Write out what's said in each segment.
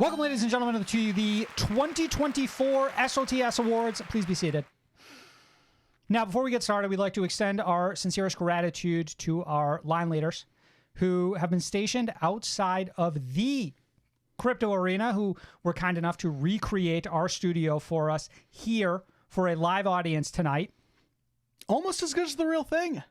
Welcome, ladies and gentlemen, to the 2024 SOTS Awards. Please be seated. Now, before we get started, we'd like to extend our sincerest gratitude to our line leaders who have been stationed outside of the crypto arena, who were kind enough to recreate our studio for us here for a live audience tonight. Almost as good as the real thing.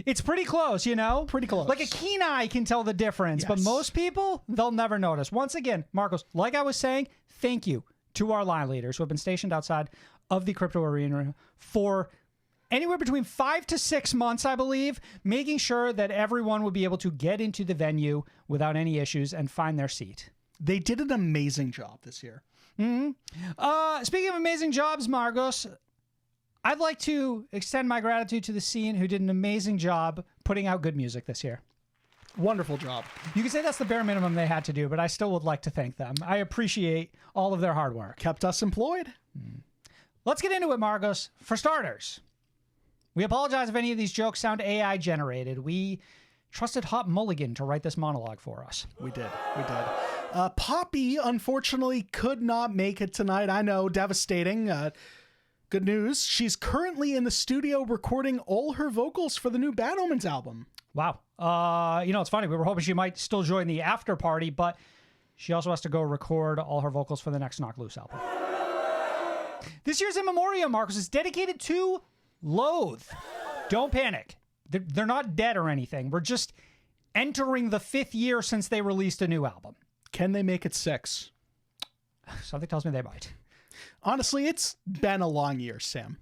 It's pretty close, you know? Pretty close. Like a keen eye can tell the difference, but most people, they'll never notice. Once again, Marcos, like I was saying, thank you to our line leaders who have been stationed outside of the crypto arena for anywhere between 5 to 6 months, I believe, making sure that everyone would be able to get into the venue without any issues and find their seat. They did an amazing job this year. Speaking of amazing jobs, Marcos, I'd like to extend my gratitude to the scene who did an amazing job putting out good music this year. Wonderful job. You can say that's the bare minimum they had to do, but I still would like to thank them. I appreciate all of their hard work. Kept us employed. Let's get into it, Marcos. For starters, we apologize if any of these jokes sound AI generated. We trusted Hot Mulligan to write this monologue for us. We did. Poppy, unfortunately, could not make it tonight. I know, devastating. Good news, she's currently in the studio recording all her vocals for the new Bad Omens album. Wow. You know, it's funny. We were hoping she might still join the after party, but she also has to go record all her vocals for the next Knock Loose album. This year's In Memoriam, Marcus, is dedicated to Loathe. Don't panic. They're not dead or anything. We're just entering the 5th year since they released a new album. Can they make it 6? Something tells me they might. Honestly, it's been a long year, Sam.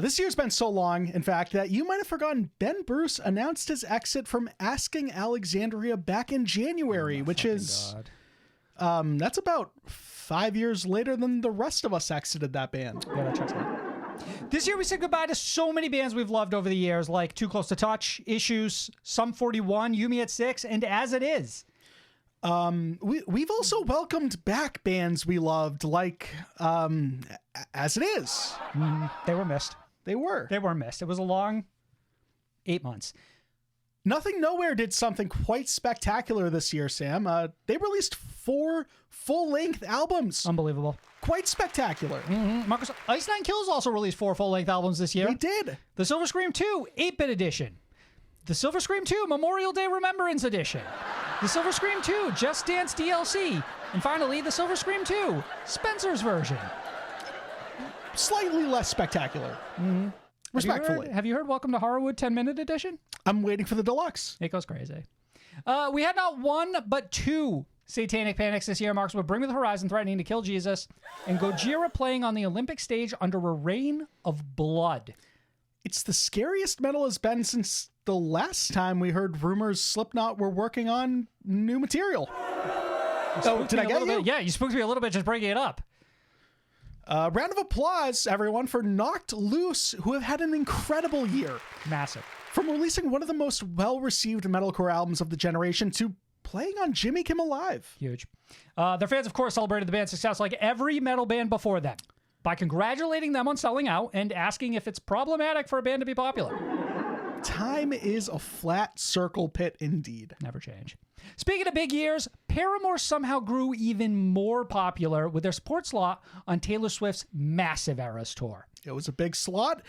This year's been so long, in fact, that you might have forgotten Ben Bruce announced his exit from Asking Alexandria back in January, which is, that's about 5 years later than the rest of us exited that band. Yeah, that checks out. This year we said goodbye to so many bands we've loved over the years, like Too Close to Touch, Issues, Sum 41, Yumi at 6, and As It Is. We've also welcomed back bands we loved, like As It Is. They were missed. They were missed. It was a long 8 months. Nothing Nowhere did something quite spectacular this year, Sam. They released 4 full-length albums. Unbelievable. Quite spectacular. Marcus, Ice Nine Kills also released 4 full-length albums this year. They did. The Silver Scream 2 8-bit edition. The Silver Scream 2 Memorial Day Remembrance edition. The Silver Scream 2 Just Dance DLC. And finally, the Silver Scream 2 Spencer's version. Slightly less spectacular. Respectfully. Have you heard Welcome to Horrorwood 10-minute edition? I'm waiting for the deluxe. It goes crazy. We had not 1, but 2 satanic panics this year. Marks with Bring Me the Horizon threatening to kill Jesus, and Gojira playing on the Olympic stage under a rain of blood. It's the scariest metal has been since the last time we heard rumors Slipknot were working on new material. Oh, did I get you? Yeah, you spooked me a little bit just breaking it up. Round of applause, everyone, for Knocked Loose, who have had an incredible year. Massive. From releasing one of the most well-received metalcore albums of the generation to playing on Jimmy Kimmel Live. Huge. Their fans, of course, celebrated the band's success like every metal band before them by congratulating them on selling out and asking if it's problematic for a band to be popular. Time is a flat circle pit indeed. Never change. Speaking of big years, Paramore somehow grew even more popular with their support slot on Taylor Swift's massive Eras tour. It was a big slot.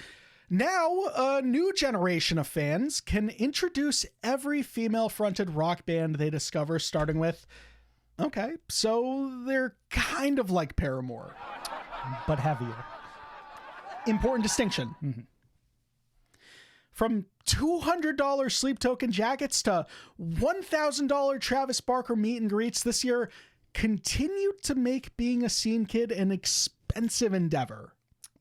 Now, a new generation of fans can introduce every female-fronted rock band they discover, starting with, okay, so they're kind of like Paramore. But heavier. Important distinction. From $200 Sleep Token jackets to $1,000 Travis Barker meet and greets this year continued to make being a scene kid an expensive endeavor.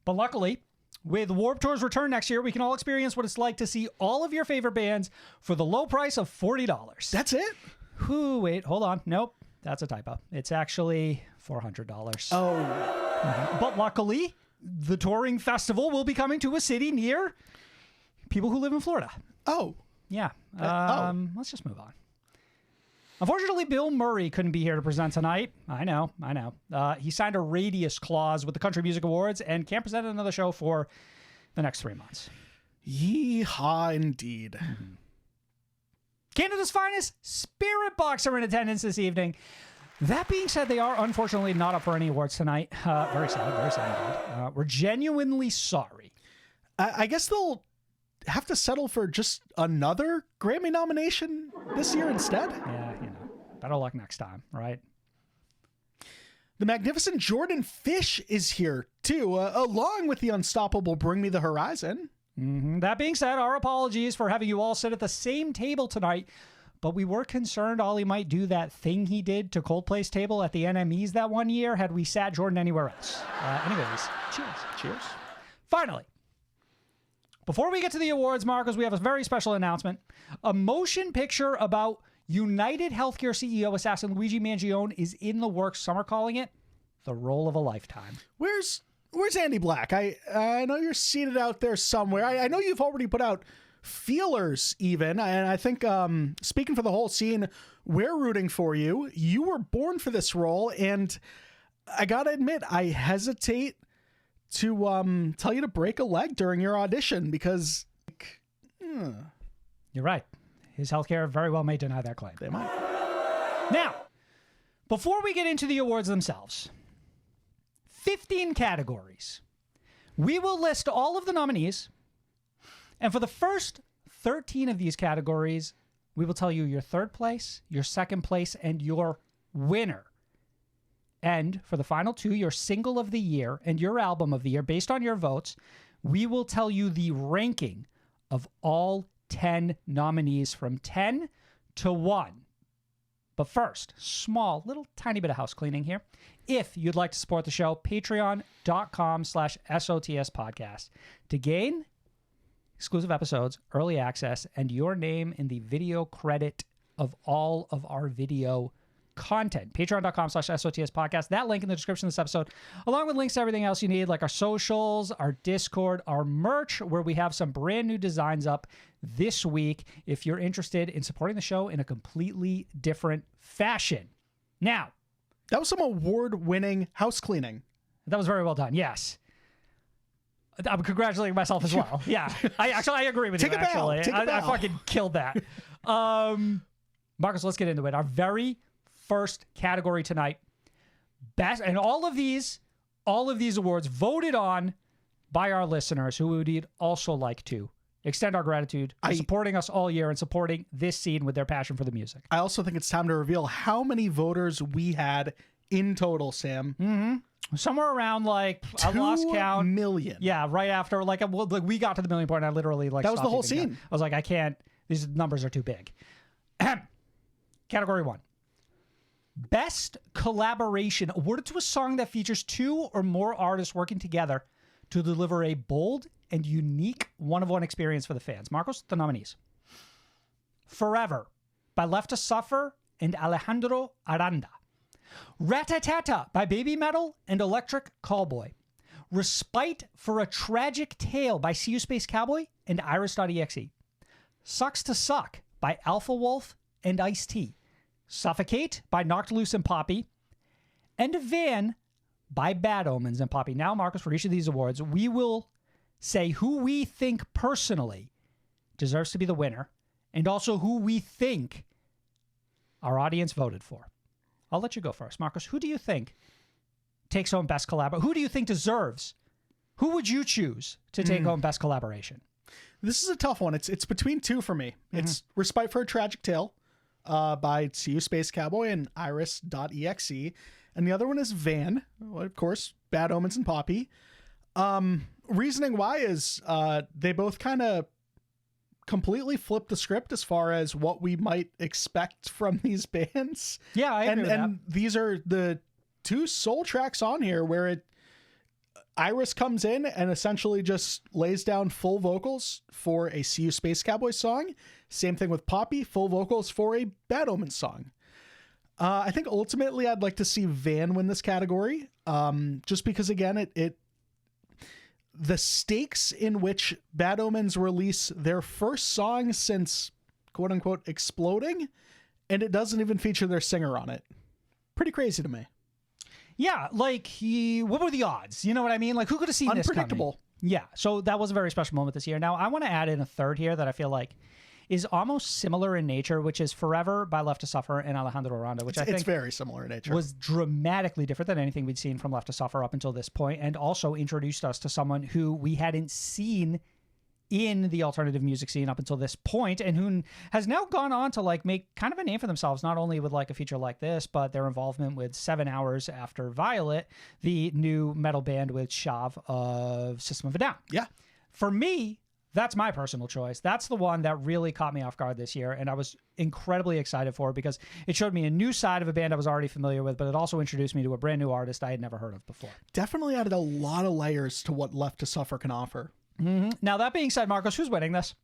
But luckily, with Warped Tour's return next year, we can all experience what it's like to see all of your favorite bands for the low price of $40. That's it? Ooh, wait, hold on. Nope, that's a typo. It's actually $400. Oh. But luckily, the touring festival will be coming to a city near people who live in Florida. Oh. Yeah. Let's just move on. Unfortunately, Bill Murray couldn't be here to present tonight. I know. He signed a radius clause with the Country Music Awards and can't present another show for the next 3 months. Yeehaw, indeed. Canada's finest Spirit Box are in attendance this evening. That being said, they are unfortunately not up for any awards tonight. Very sad. We're genuinely sorry. I guess they'll have to settle for just another Grammy nomination this year instead. Yeah, better luck next time, right? The magnificent Jordan Fish is here, too, along with the unstoppable Bring Me the Horizon. Mm-hmm. That being said, our apologies for having you all sit at the same table tonight, but we were concerned Ollie might do that thing he did to Coldplay's table at the NMEs that one year had we sat Jordan anywhere else. Anyways, cheers. Cheers. Finally, before we get to the awards, Marcus, we have a very special announcement. A motion picture about United Healthcare CEO assassin Luigi Mangione is in the works. Some are calling it the role of a lifetime. Where's Andy Black? I know you're seated out there somewhere. I know you've already put out feelers even, and I think speaking for the whole scene, we're rooting for you. You were born for this role, and I gotta admit, I hesitate to tell you to break a leg during your audition because You're right. His healthcare very well may deny that claim. They might. Now, before we get into the awards themselves, 15 categories. We will list all of the nominees, and for the first 13 of these categories, we will tell you your third place, your second place, and your winner. And for the final two, your single of the year and your album of the year, based on your votes, we will tell you the ranking of all 10 nominees from 10 to 1. But first, small, little tiny bit of house cleaning here. If you'd like to support the show, patreon.com/SOTS podcast to gain exclusive episodes, early access, and your name in the video credit of all of our video content. Patreon.com/SOTS podcast. That link in the description of this episode, along with links to everything else you need, like our socials, our Discord, our merch, where we have some brand new designs up this week if you're interested in supporting the show in a completely different fashion. Now, that was some award-winning house cleaning. That was very well done. Yes. I'm congratulating myself as well. Yeah. I agree with you, actually. I fucking killed that. Marcus, let's get into it. Our very first category tonight, best, and all of these awards voted on by our listeners, who would also like to extend our gratitude for supporting us all year and supporting this scene with their passion for the music. I also think it's time to reveal how many voters we had in total, Sam. Mm-hmm. Somewhere around I lost count. 2 million. Yeah, right after we got to the million point, and I literally that was the whole scene. I was like, I can't. These numbers are too big. Category 1. Best collaboration awarded to a song that features 2 or more artists working together to deliver a bold and unique one-of-one experience for the fans. Marcos, the nominees. Forever by Left to Suffer and Alejandro Aranda. Ratatata by Baby Metal and Electric Callboy. Respite for a Tragic Tale by See You Space Cowboy and Iris.exe. Sucks to Suck by Alpha Wolf and Ice-T. Suffocate by Knocked Loose and Poppy. And Van by Bad Omens and Poppy. Now, Marcus, for each of these awards, we will say who we think personally deserves to be the winner and also who we think our audience voted for. I'll let you go first. Marcus, who do you think takes home best collaboration? Who do you think deserves? Who would you choose to take home best collaboration? This is a tough one. It's between 2 for me. Mm-hmm. It's Respite for a Tragic Tale by See You Space Cowboy and Iris.exe. And the other one is Van, of course, Bad Omens and Poppy. Reasoning why is they both kind of completely flipped the script as far as what we might expect from these bands. Yeah, I agree with that. And these are the 2 soul tracks on here where Iris comes in and essentially just lays down full vocals for a See You Space Cowboy song. Same thing with Poppy, full vocals for a Bad Omens song. I think ultimately I'd like to see Van win this category, just because, again, the stakes in which Bad Omens release their first song since quote-unquote exploding, and it doesn't even feature their singer on it. Pretty crazy to me. Yeah, what were the odds? You know what I mean? Who could have seen this coming? Unpredictable. Yeah, so that was a very special moment this year. Now, I want to add in a third here that I feel like is almost similar in nature, which is Forever by Left to Suffer and Alejandro Aranda, which I think it's very similar in nature. Was dramatically different than anything we'd seen from Left to Suffer up until this point, and also introduced us to someone who we hadn't seen in the alternative music scene up until this point, and who has now gone on to like make kind of a name for themselves, not only with like a feature like this, but their involvement with 7 Hours After Violet, the new metal band with Shav of System of a Down. Yeah. For me, that's my personal choice. That's the one that really caught me off guard this year, and I was incredibly excited for it because it showed me a new side of a band I was already familiar with, but it also introduced me to a brand new artist I had never heard of before. Definitely added a lot of layers to what Left to Suffer can offer. Mm-hmm. Now, that being said, Marcos, who's winning this?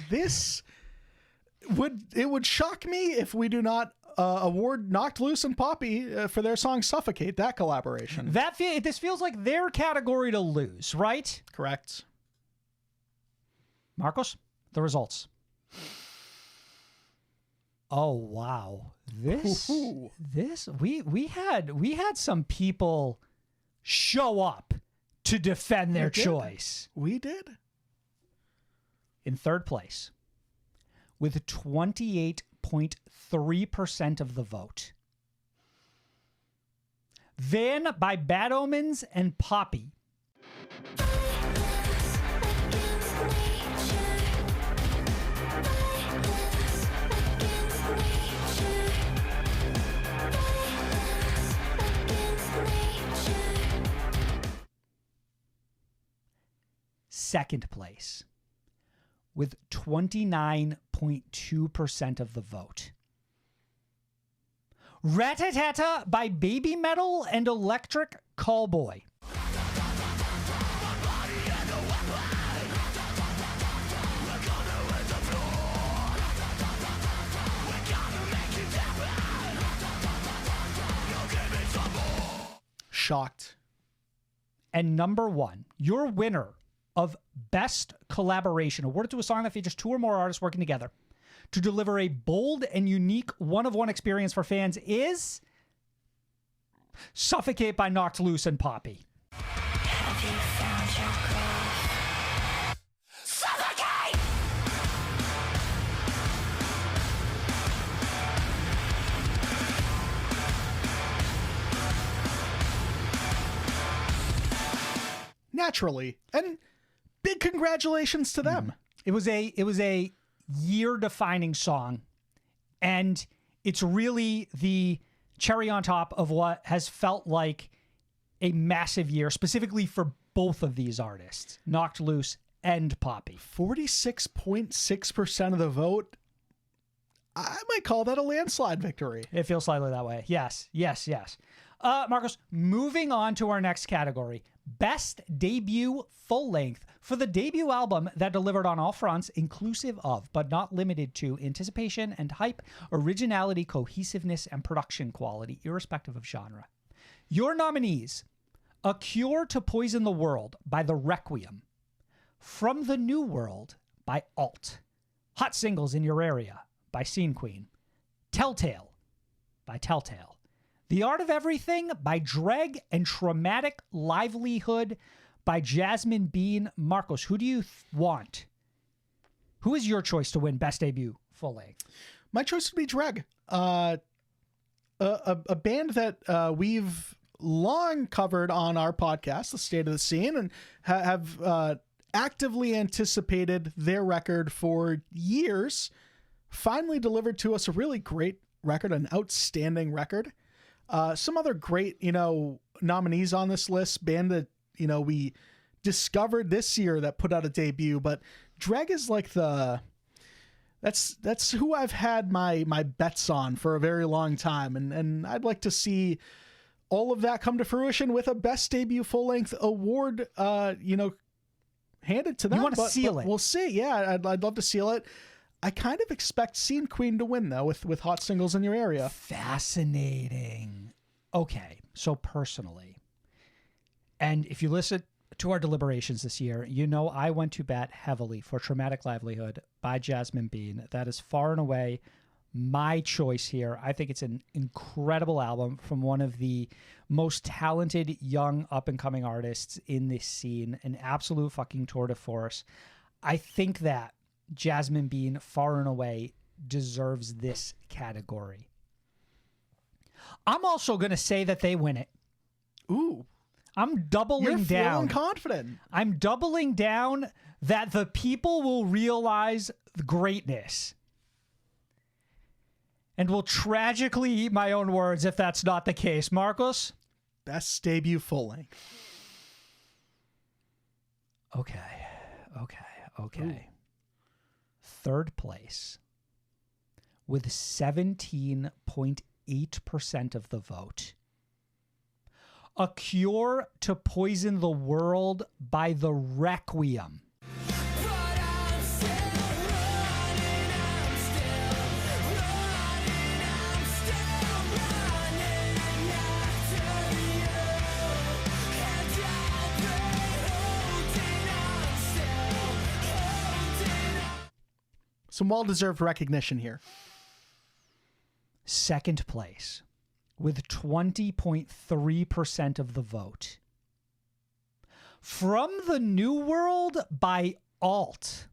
This would shock me if we do not award Knocked Loose and Poppy for their song Suffocate, that collaboration. This feels like their category to lose, right? Correct. Marcos, the results. Oh wow. We had some people show up to defend their choice. We did. In third place, with 28.3% of the vote. Then by Bad Omens and Poppy. Second place, with 29.2% of the vote. Rat-a-ta-ta by Baby Metal and Electric Callboy. Shocked. And number one, your winner of Best Collaboration, awarded to a song that features 2 or more artists working together to deliver a bold and unique one-of-one experience for fans, is Suffocate by Knocked Loose and Poppy. Have you found your grave? Suffocate! Naturally. And big congratulations to them. It was a year-defining song, and it's really the cherry on top of what has felt like a massive year, specifically for both of these artists, Knocked Loose and Poppy. 46.6% of the vote. I might call that a landslide victory. It feels slightly that way. Yes. Marcos, moving on to our next category, Best Debut Full Length, for the debut album that delivered on all fronts, inclusive of, but not limited to, anticipation and hype, originality, cohesiveness, and production quality, irrespective of genre. Your nominees: A Cure to Poison the World by The Requiem, From the New World by Alt, Hot Singles in Your Area by Scene Queen, Telltale by Telltale, The Art of Everything by Dreg, and Traumatic Livelihood by Jasmine Bean. Marcos, who do you want? Who is your choice to win Best Debut Full Length? My choice would be Dreg. A band that we've long covered on our podcast, The State of the Scene, and have actively anticipated their record for years. Finally delivered to us a really great record, an outstanding record. Some other great, nominees on this list, band that, we discovered this year that put out a debut, but Dreg is like that's who I've had my bets on for a very long time. And I'd like to see all of that come to fruition with a Best Debut Full Length award, handed to them. You want to seal it? We'll see. Yeah, I'd love to seal it. I kind of expect Scene Queen to win, though, with Hot Singles in Your Area. Fascinating. Okay, so personally, and if you listen to our deliberations this year, I went to bat heavily for Traumatic Livelihood by Jasmine Bean. That is far and away my choice here. I think it's an incredible album from one of the most talented young up-and-coming artists in this scene, an absolute fucking tour de force. I think that Jasmine Bean far and away deserves this category. I'm also going to say that they win it. Ooh. I'm doubling You're down. feeling confident. I'm doubling down that the people will realize the greatness and will tragically eat my own words if that's not the case. Marcos? Best debut full length. Okay. Ooh. Third place with 17.8% of the vote. A Cure to Poison the World by The Requiem. Some well-deserved recognition here. Second place with 20.3% of the vote. From the New World by Alt.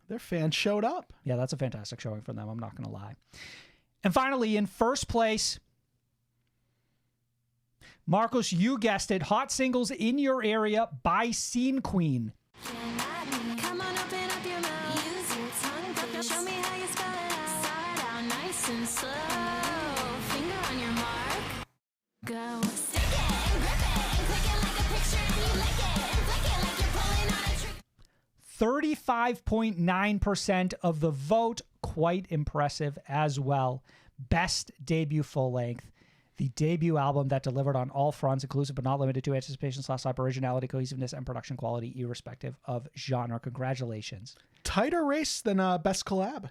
'Their fans showed up. Yeah, that's a fantastic showing from them. I'm not going to lie. And finally, in first place, Marcos, you guessed it, Hot Singles in Your Area by Scene Queen. Come on, open up your mouth. Use your tongue, show me how you spell it out. Start out nice and slow. Finger on your mark. Go. Stick it and grip it and click it like a picture and you lick it and flick it like you're pulling on a trick. 35.9% of the vote. Quite impressive as well. Best debut full length. The debut album that delivered on all fronts, inclusive but not limited to anticipation/originality, cohesiveness, and production quality, irrespective of genre. Congratulations. Tighter race than best collab.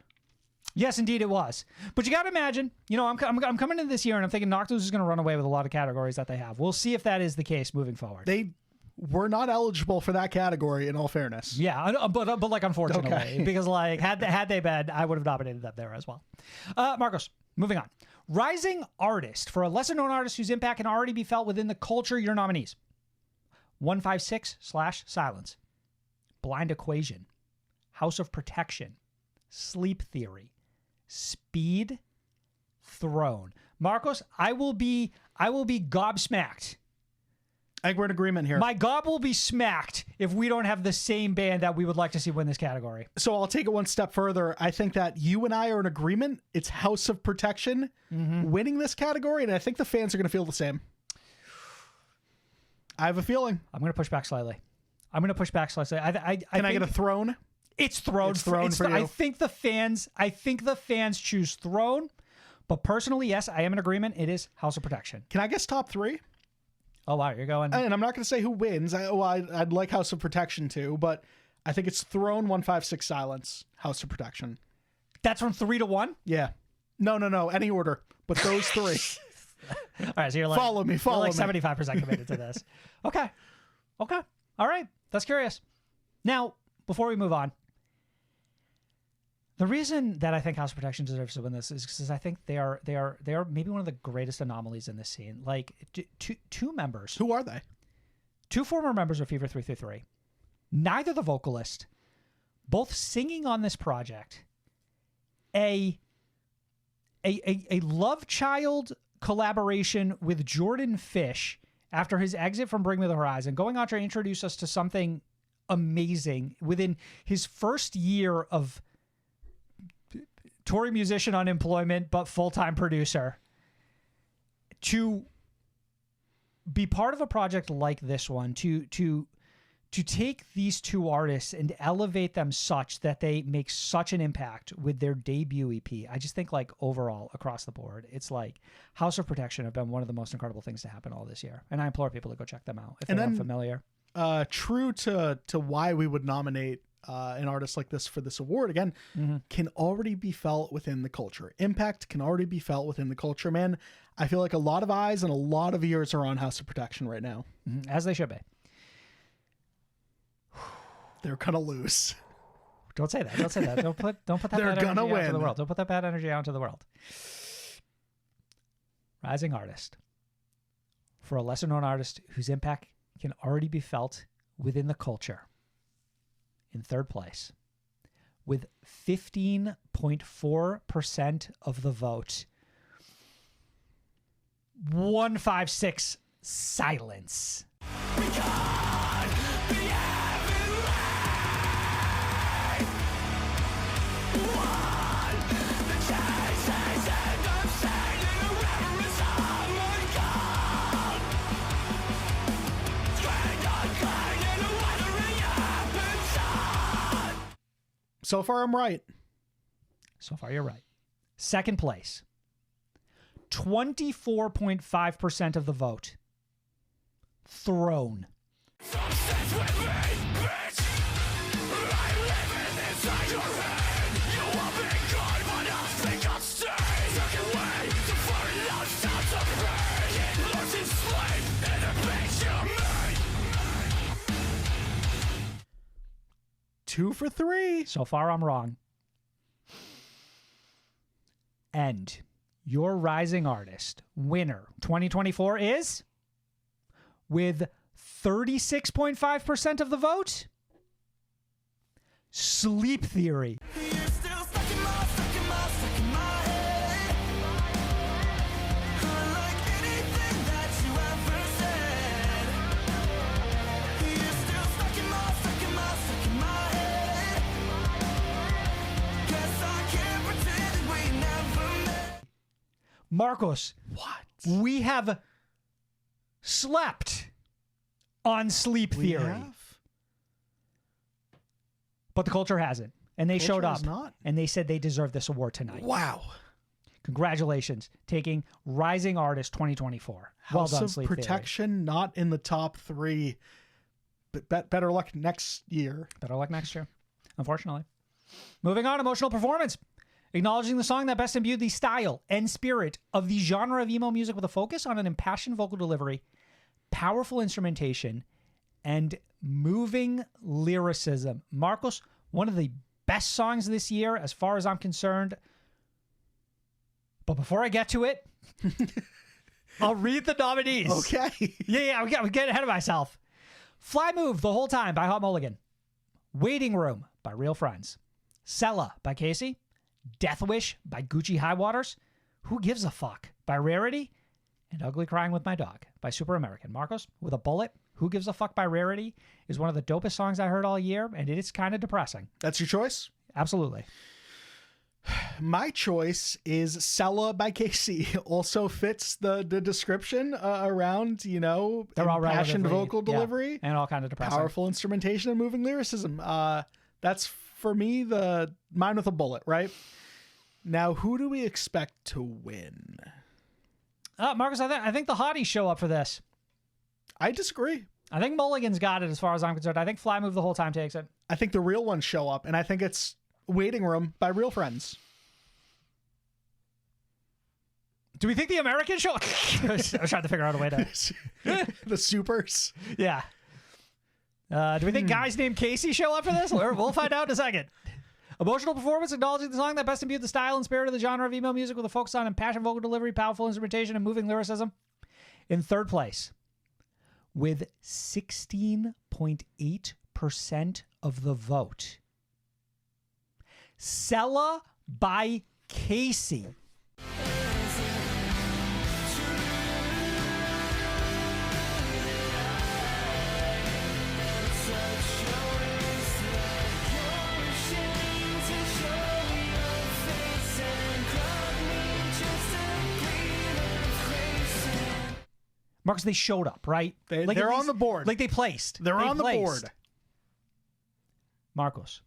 Yes, indeed it was. But you got to imagine, you know, I'm coming into this year and I'm thinking Noctus is going to run away with a lot of categories that they have. We'll see if that is the case moving forward. They were not eligible for that category, in all fairness. Yeah, but like unfortunately, Okay. because like had they been, I would have nominated them there as well. Marcos, moving on. Rising Artist, for a lesser-known artist whose impact can already be felt within the culture, your nominees. 156/Silence, Blind Equation, House of Protection, Sleep Theory, Speed, Throne. Marcos, I will be gobsmacked. I think we're in agreement here. My gob will be smacked if we don't have the same band that we would like to see win this category. So I'll take it one step further. I think that you and I are in agreement. It's House of Protection winning this category, and I think the fans are going to feel the same. I have a feeling. I'm going to push back slightly. Can I get a throne? It's Throne. It's Throne for you. I think the fans choose Throne, but personally, yes, I am in agreement. It is House of Protection. Can I guess top three? Oh wow, you're going. And I'm not going to say who wins. I'd like House of Protection too, but I think it's Throne, 156 Silence, House of Protection. That's from 3 to 1. Yeah. No. Any order, but those three. All right, so you're like Follow me. You're like 75% committed to this. Okay. All right. That's curious. Now, before we move on, the reason that I think House of Protection deserves to win this is because I think they are maybe one of the greatest anomalies in this scene. Like two members. Who are they? Two former members of Fever 333. Neither the vocalist. Both singing on this project. A love child collaboration with Jordan Fish after his exit from Bring Me the Horizon, going on to introduce us to something amazing within his first year of touring musician unemployment, but full-time producer. To be part of a project like this one, to take these two artists and elevate them such that they make such an impact with their debut EP. I just think like overall across the board, it's like House of Protection have been one of the most incredible things to happen all this year. And I implore people to go check them out if they're unfamiliar. True to why we would nominate an artist like this for this award, again, can already be felt within the culture. Impact can already be felt within the culture, man. I feel like a lot of eyes and a lot of ears are on House of Protection right now. As they should be. They're gonna lose. Don't say that. Don't say that. Don't put that They're bad gonna energy out to the win. world. Don't put that bad energy out into the world. Rising artist. For a lesser known artist whose impact can already be felt within the culture. In third place, with 15.4% of the vote. 156 silence. So far, I'm right. So far, you're right. Second place, 24.5% of the vote. Throne. Two for three. So far, I'm wrong. And your rising artist winner 2024 is, with 36.5% of the vote, Sleep Theory. Marcos, What? we have slept on Sleep We Theory, have? but the culture hasn't. And they Culture showed has up not? and they said they deserve this award tonight. Wow. Congratulations, taking Rising Artist 2024. Well House done, of Sleep Theory. Protection, not in the top three. But better luck next year. Better luck next year, unfortunately. Moving on, emotional performance. Acknowledging the song that best imbued the style and spirit of the genre of emo music with a focus on an impassioned vocal delivery, powerful instrumentation, and moving lyricism. Marcos, one of the best songs this year as far as I'm concerned. But before I get to it, I'll read the nominees. Okay. Yeah, we get ahead of myself. Fly Move the Whole Time by Hot Mulligan. Waiting Room by Real Friends. Sella by Casey. Death Wish by Gucci High Waters. Who Gives a Fuck by Rarity. And Ugly Crying with My Dog by Super American. Marcos, with a bullet, Who Gives a Fuck by Rarity is one of the dopest songs I heard all year, and it is kind of depressing. That's your choice? Absolutely. My choice is Sella by Casey. Also fits the description around, you know, They're all impassioned relatively- vocal yeah, delivery, and all kind of depressing. powerful instrumentation, and moving lyricism. That's, for me, the mine with a bullet, right? Now, who do we expect to win? Marcus, I think the hotties show up for this. I disagree. I think Mulligan's got it as far as I'm concerned. I think Fly Move the Whole Time takes it. I think the real ones show up, and I think it's Waiting Room by Real Friends. Do we think the Americans show up? I was trying to figure out a way to... The supers. Yeah. Do we think guys named Casey show up for this? We'll find out in a second. Emotional performance, acknowledging the song that best imbued the style and spirit of the genre of emo music with a focus on impassioned vocal delivery, powerful instrumentation, and moving lyricism. In third place, with 16.8% of the vote, Sella by Casey. Marcus, they showed up, right? They're at on the board. Like they placed. They're They on the placed. board. Marcos,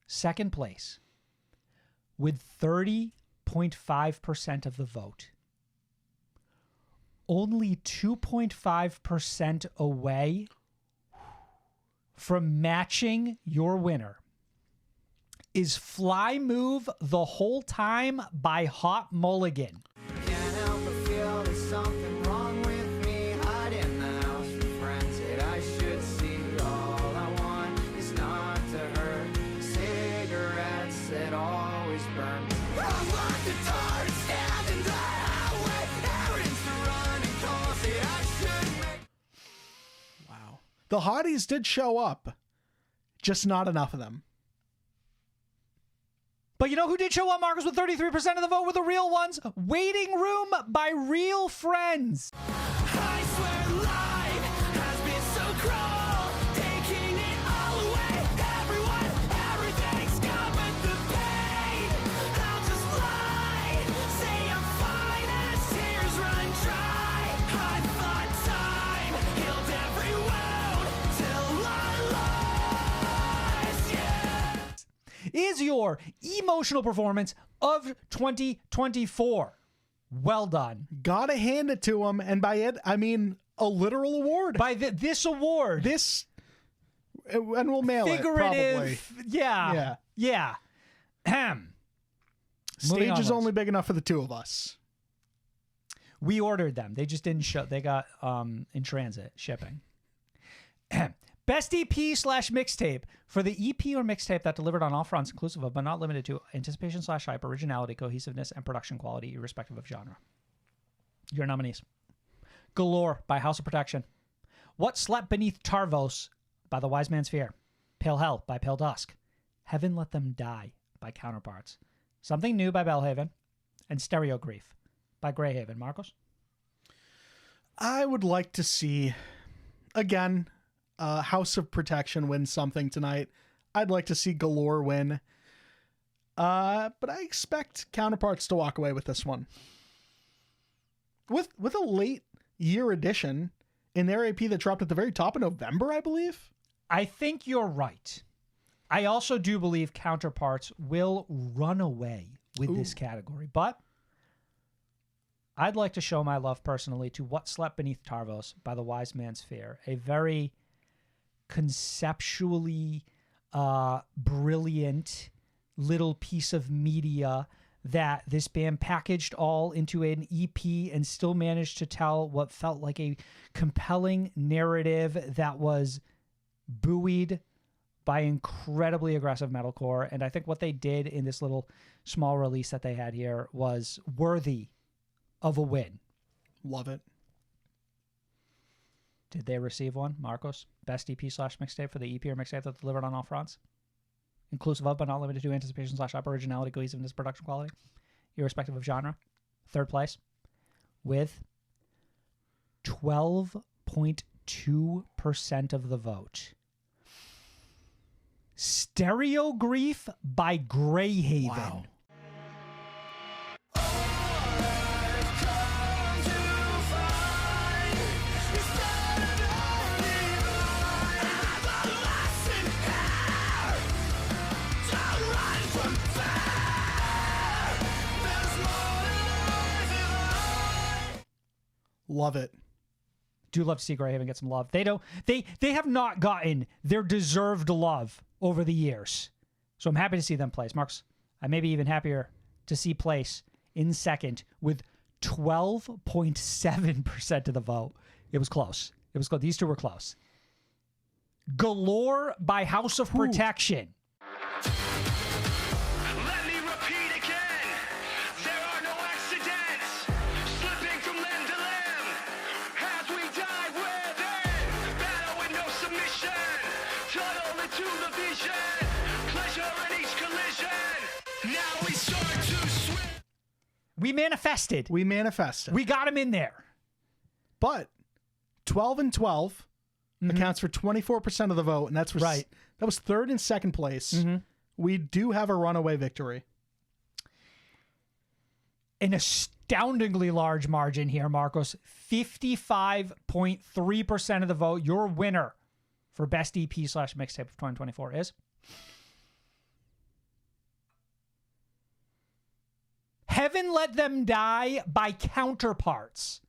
second place with 30.5% of the vote. Only 2.5% away from matching your winner is Fly Move the Whole Time by Hot Mulligan. Can't help but feel there's something wrong with me. Hide in the house with friends that I should see. All I want is not to The hotties did show up, just not enough of them. But you know who did show up, Marcus, with 33% of the vote with the real ones? Waiting Room by Real Friends. I swear life has been so cruel, taking it all away. Everyone, everything's coming the pain. I'll just lie, say I'm fine as tears run dry. I thought time healed every wound till I lost you. Is your emotional performance of 2024. Well done. Gotta hand it to him, and by it I mean a literal award. By this award. This, and we'll mail it probably. Figurative. Yeah. Ahem. Moving Stage is onwards. only big enough for the two of us. We ordered them. They just didn't show. They got in transit shipping. Best EP/mixtape for the EP or mixtape that delivered on all fronts, inclusive of but not limited to anticipation/hype, originality, cohesiveness, and production quality, irrespective of genre. Your nominees: Galore by House of Protection, What Slept Beneath Tarvos by The Wise Man's Fear, Pale Hell by Pale Dusk, Heaven Let Them Die by Counterparts, Something New by Bellhaven, and Stereo Grief by Greyhaven. Marcos? I would like to see, again, House of Protection win something tonight. I'd like to see Galore win. But I expect Counterparts to walk away with this one. With a late year edition in their AP that dropped at the very top of November, I believe. I think you're right. I also do believe Counterparts will run away with this category, but I'd like to show my love personally to What Slept Beneath Tarvos by The Wise Man's Fear, a very conceptually brilliant little piece of media that this band packaged all into an EP and still managed to tell what felt like a compelling narrative that was buoyed by incredibly aggressive metalcore. And I think what they did in this little small release that they had here was worthy of a win. Love it. Did they receive one, Marcos? Best EP/mixtape for the EP or mixtape that delivered on all fronts? Inclusive of, but not limited to, anticipation/hype, originality, cohesiveness, production quality, irrespective of genre. Third place with 12.2% of the vote. Stereo Grief by Greyhaven. Wow. Love it. Do love to see Greyhaven get some love. They don't. They have not gotten their deserved love over the years. So I'm happy to see them place. Marks, I may be even happier to see place in second with 12.7% of the vote. It was close. It was close. These two were close. Galore by House of Protection. Let me repeat again. There are no accidents. Slipping from limb to limb. As we dive within. Battle with no submission. Tunnel into the vision. Pleasure in each collision. Now we start to swim. We manifested. We manifested. We got him in there. But 12 and 12 accounts for 24% of the vote, and that's for Right. That was third and second place. We do have a runaway victory. An astoundingly large margin here, Marcos. 55.3% of the vote. Your winner for best EP/mixtape of 2024 is Heaven Let Them Die by Counterparts.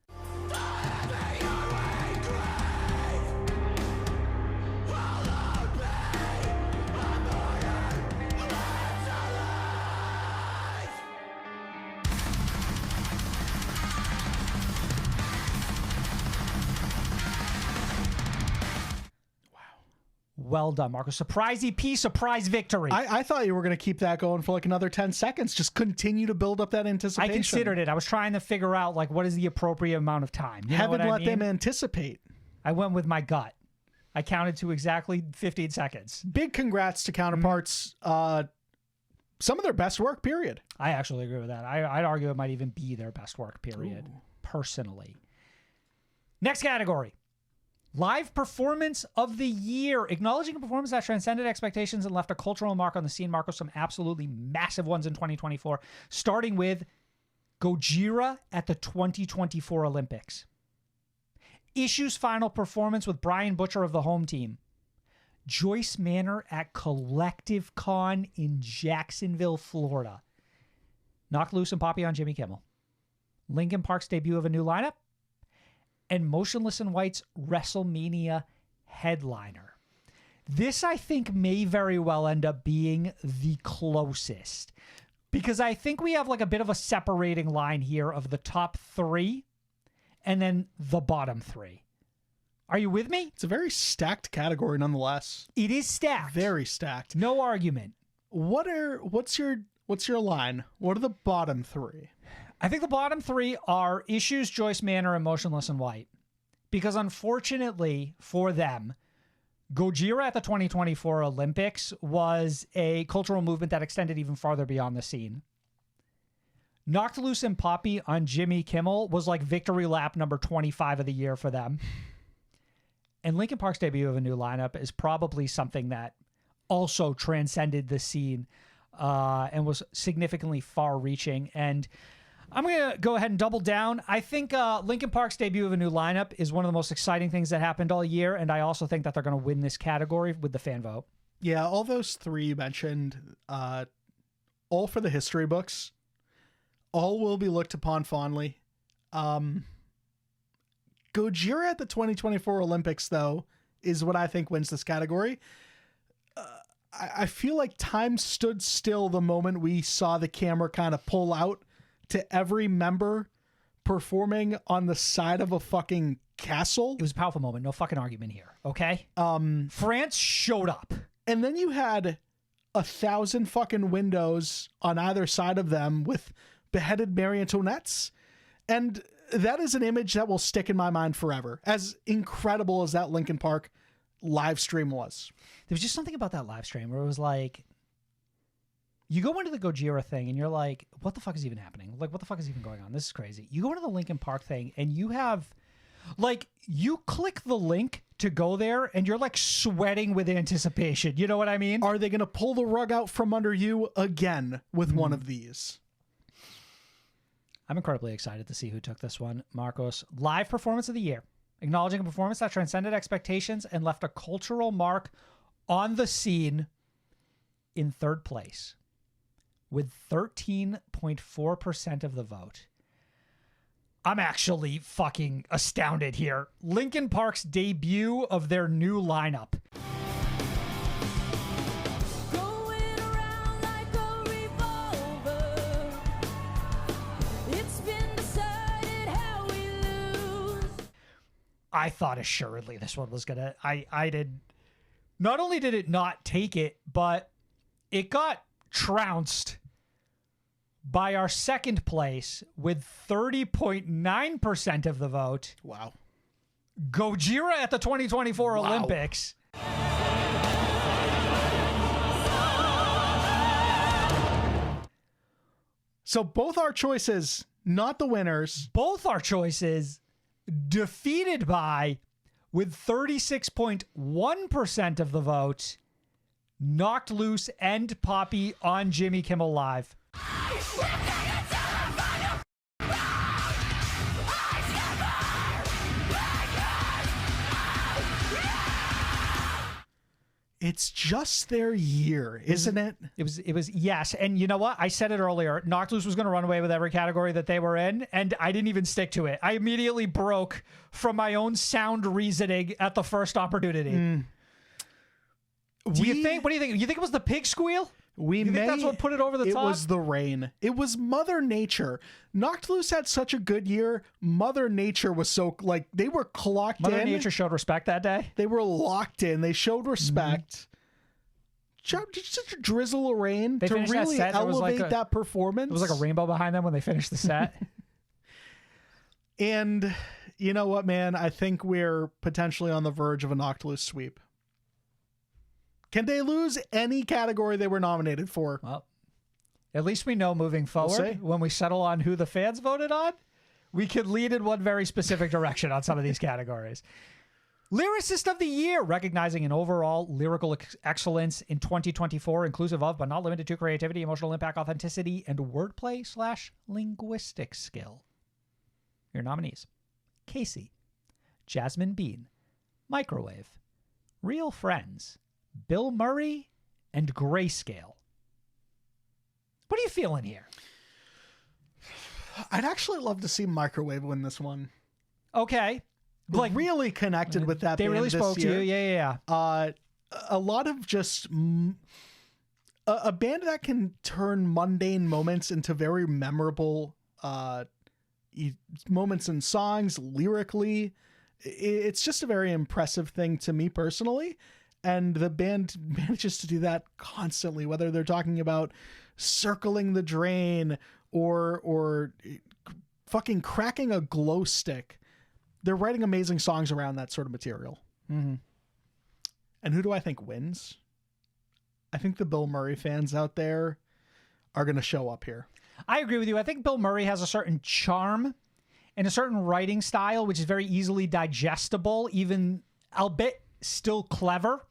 Well done, Marcos. Surprise EP, surprise victory. I thought you were going to keep that going for like another 10 seconds. Just continue to build up that I anticipation. considered it. I was trying to figure out like what is the appropriate amount of time. You know Haven't what I let mean? them anticipate. I went with my gut. I counted to exactly 15 seconds. Big congrats to Counterparts. Some of their best work, period. I actually agree with that. I'd argue it might even be their best work, period, personally. Next category. Live Performance of the Year. Acknowledging a performance that transcended expectations and left a cultural mark on the scene. Marco, some absolutely massive ones in 2024. Starting with Gojira at the 2024 Olympics. Issue's final performance with Brian Butcher of the home team. Joyce Manor at Collective Con in Jacksonville, Florida. Knocked Loose and Poppy on Jimmy Kimmel. Linkin Park's debut of a new lineup. And Motionless in White's WrestleMania headliner. This, I think, may very well end up being the closest. Because I think we have like a bit of a separating line here of the top three and then the bottom three. Are you with me? It's a very stacked category nonetheless. It is stacked. Very stacked. No argument. What's your line? What are the bottom three? I think the bottom three are Issues, Joyce Manor, and Motionless in White. Because unfortunately for them, Gojira at the 2024 Olympics was a cultural movement that extended even farther beyond the scene. Knocked Loose and Poppy on Jimmy Kimmel was like victory lap number 25 of the year for them. And Linkin Park's debut of a new lineup is probably something that also transcended the scene and was significantly far-reaching. And I'm going to go ahead and double down. I think Linkin Park's debut of a new lineup is one of the most exciting things that happened all year, and I also think that they're going to win this category with the fan vote. Yeah, all those three you mentioned, all for the history books. All will be looked upon fondly. Gojira at the 2024 Olympics, though, is what I think wins this category. I feel like time stood still the moment we saw the camera kind of pull out to every member performing on the side of a fucking castle. It was a powerful moment. No fucking argument here. Okay? France showed up. And then you had 1,000 fucking windows on either side of them with beheaded Marie Antoinettes. And that is an image that will stick in my mind forever. As incredible as that Linkin Park live stream was. There was just something about that live stream where it was like, you go into the Gojira thing and you're like, what the fuck is even happening? Like, what the fuck is even going on? This is crazy. You go into the Linkin Park thing and you have, like, you click the link to go there and you're like sweating with anticipation. You know what I mean? Are they going to pull the rug out from under you again with one of these? I'm incredibly excited to see who took this one. Marcos, live performance of the year. Acknowledging a performance that transcended expectations and left a cultural mark on the scene in third place with 13.4% of the vote. I'm actually fucking astounded here. Linkin Park's debut of their new lineup. Going around like a revolver. It's been decided how we lose. I thought assuredly this one was gonna. I did. Not only did it not take it, but it got trounced by our second place with 30.9% of the vote. Wow. Gojira at the 2024 Wow. Olympics. So both our choices, not the winners. Both our choices defeated by, with 36.1% of the vote, Knocked Loose and Poppy on Jimmy Kimmel Live. It's just their year, isn't it? It was yes. And you know what? I said it earlier. Knocked Loose was going to run away with every category that they were in, and I didn't even stick to it. I immediately broke from my own sound reasoning at the first opportunity. What do you think? You think it was the pig squeal? You think that's what put it over the top? It was the rain. It was Mother Nature. Knocked Loose had such a good year. Mother Nature was so, like, they were clocked in. Mother Nature showed respect that day. They were locked in. They showed respect. Just a drizzle of rain They to finished that really set, there was elevate like that performance. It was like a rainbow behind them when they finished the set. And you know what, man? I think we're potentially on the verge of a Noctilus sweep. Can they lose any category they were nominated for? Well, at least we know moving forward, see. when we settle on who the fans voted on, we could lead in one very specific direction on some of these categories. Lyricist of the Year, recognizing an overall lyrical excellence in 2024, inclusive of, but not limited to, creativity, emotional impact, authenticity, and wordplay/linguistic skill. Your nominees: Casey, Jasmine Bean, Microwave, Real Friends, Bill Murray, and Grayscale. What are you feeling here? I'd actually love to see Microwave win this one. Okay. Like, really connected with that They band really this spoke year. to you. Yeah. A lot of just a band that can turn mundane moments into very memorable moments in songs lyrically. It's just a very impressive thing to me personally. And the band manages to do that constantly, whether they're talking about circling the drain or fucking cracking a glow stick. They're writing amazing songs around that sort of material. Mm-hmm. And who do I think wins? I think the Bill Murray fans out there are going to show up here. I agree with you. I think Bill Murray has a certain charm and a certain writing style, which is very easily digestible, even albeit still clever.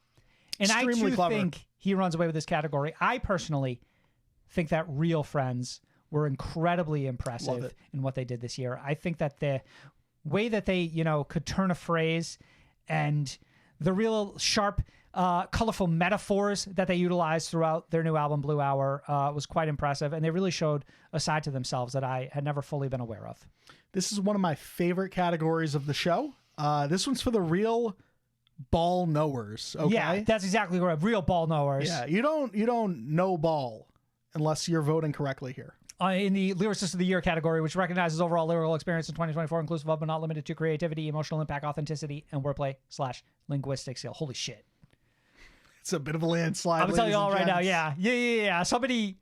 And Extremely I too clever. think he runs away with this category. I personally think that Real Friends were incredibly Love impressive it. in what they did this year. I think that the way that they, could turn a phrase and the real sharp, colorful metaphors that they utilized throughout their new album, Blue Hour, was quite impressive. And they really showed a side to themselves that I had never fully been aware of. This is one of my favorite categories of the show. This one's for the real ball knowers. Okay. Yeah, that's exactly right. Real ball knowers. Yeah, you don't know ball unless you're voting correctly here. In the Lyricist of the Year category, which recognizes overall lyrical experience in 2024, inclusive of but not limited to creativity, emotional impact, authenticity, and wordplay/linguistic skill. Holy shit. It's a bit of a landslide. I'm telling you all ladies right and now. gents. Yeah. Somebody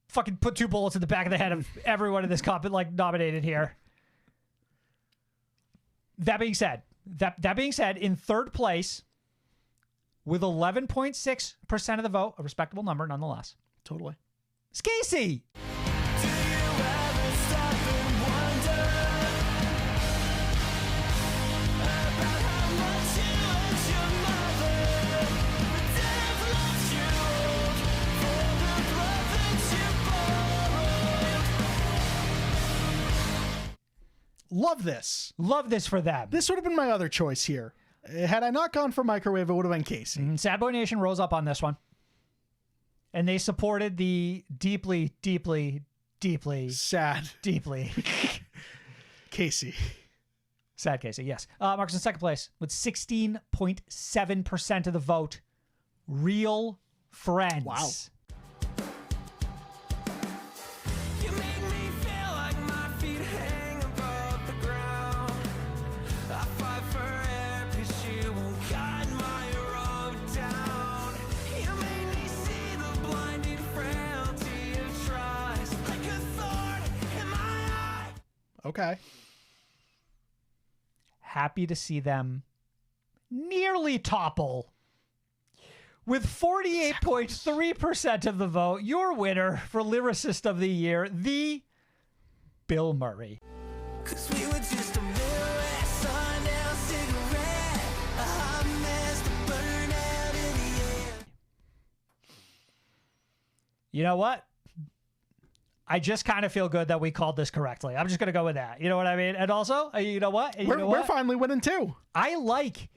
fucking put two bullets in the back of the head of everyone in this comp, nominated here. That being said, in third place with 11.6% of the vote, a respectable number nonetheless, Totally. it's Casey. Do you ever stop and wonder about how much you owed your mother? The death left you old for the blood that you borrowed. Love this. Love this for them. This would have been my other choice here. Had I not gone for Microwave, it would have been Casey. And Sad Boy Nation rose up on this one. And they supported the deeply Sad Casey. sad Casey, yes. Marcus in second place with 16.7% of the vote. Real Friends. Wow. You make me feel like my feet hang above the ground. I fight for air 'cause you won't guide my road down. You made me see the blinding frailty of trust, like a thorn in my eye. Okay. Happy to see them nearly topple. With 48.3% of the vote, your winner for Lyricist of the Year, the Bill Murray. 'Cause we were just a Midwest sundown cigarette, a hot mess to burn out in the end. You know what? I just kind of feel good that we called this correctly. I'm just going to go with that. You know what I mean? And also, you know what? We're finally winning too. I like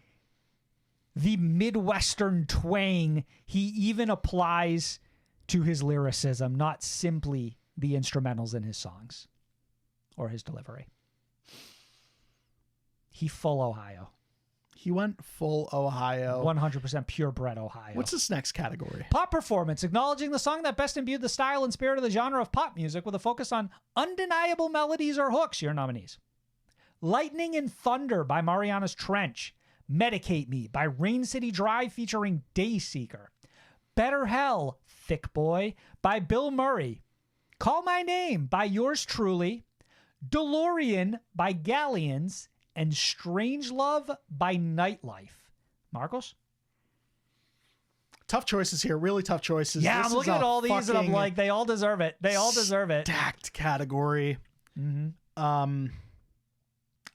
the Midwestern twang he even applies to his lyricism, not simply the instrumentals in his songs or his delivery. He full Ohio. He went full Ohio. 100% purebred Ohio. What's this next category? Pop performance, acknowledging the song that best imbued the style and spirit of the genre of pop music with a focus on undeniable melodies or hooks. Your nominees: Lightning and Thunder by Mariana's Trench, Medicate Me by Rain City Drive featuring Dayseeker, Better Hell, Thick Boy by Bill Murray, Call My Name by yours truly, DeLorean by Galleons, and Strangelove by Nightlife. Marcos? Tough choices here. Really tough choices. Yeah, This I'm looking is at a all these and I'm fucking like, they all deserve it. They all deserve it. stacked category. Mm-hmm. I'm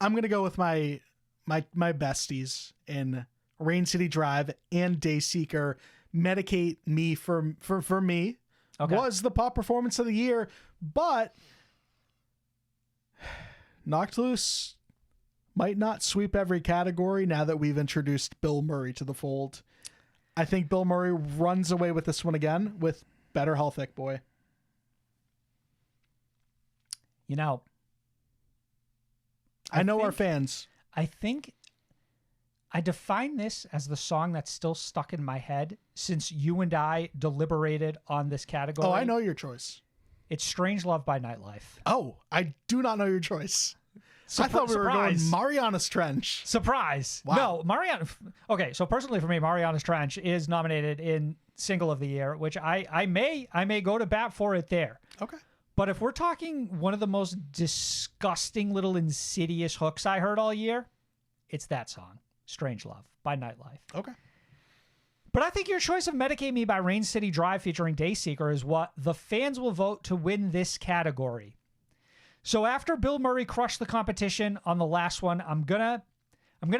gonna go with my besties in Rain City Drive and Dayseeker. Medicate Me for me was the pop performance of the year, but Knocked Loose might not sweep every category now that we've introduced Bill Murray to the fold. I think Bill Murray runs away with this one again with Better Hell Thick Boy. You know, I know our fans. I think I define this as the song that's still stuck in my head since you and I deliberated on this category. Oh, I know your choice. It's Strangelove by Nightlife. Oh, I do not know your choice. I thought we were going Surprise. Mariana's Trench. Surprise. Wow. No, Mariana. Okay, so personally for me, Mariana's Trench is nominated in Single of the Year, which I may go to bat for it there. Okay. But if we're talking one of the most disgusting little insidious hooks I heard all year, it's that song, Strangelove by Nightlife. Okay. But I think your choice of Medicate Me by Rain City Drive featuring Dayseeker is what the fans will vote to win this category. So after Bill Murray crushed the competition on the last one, I'm gonna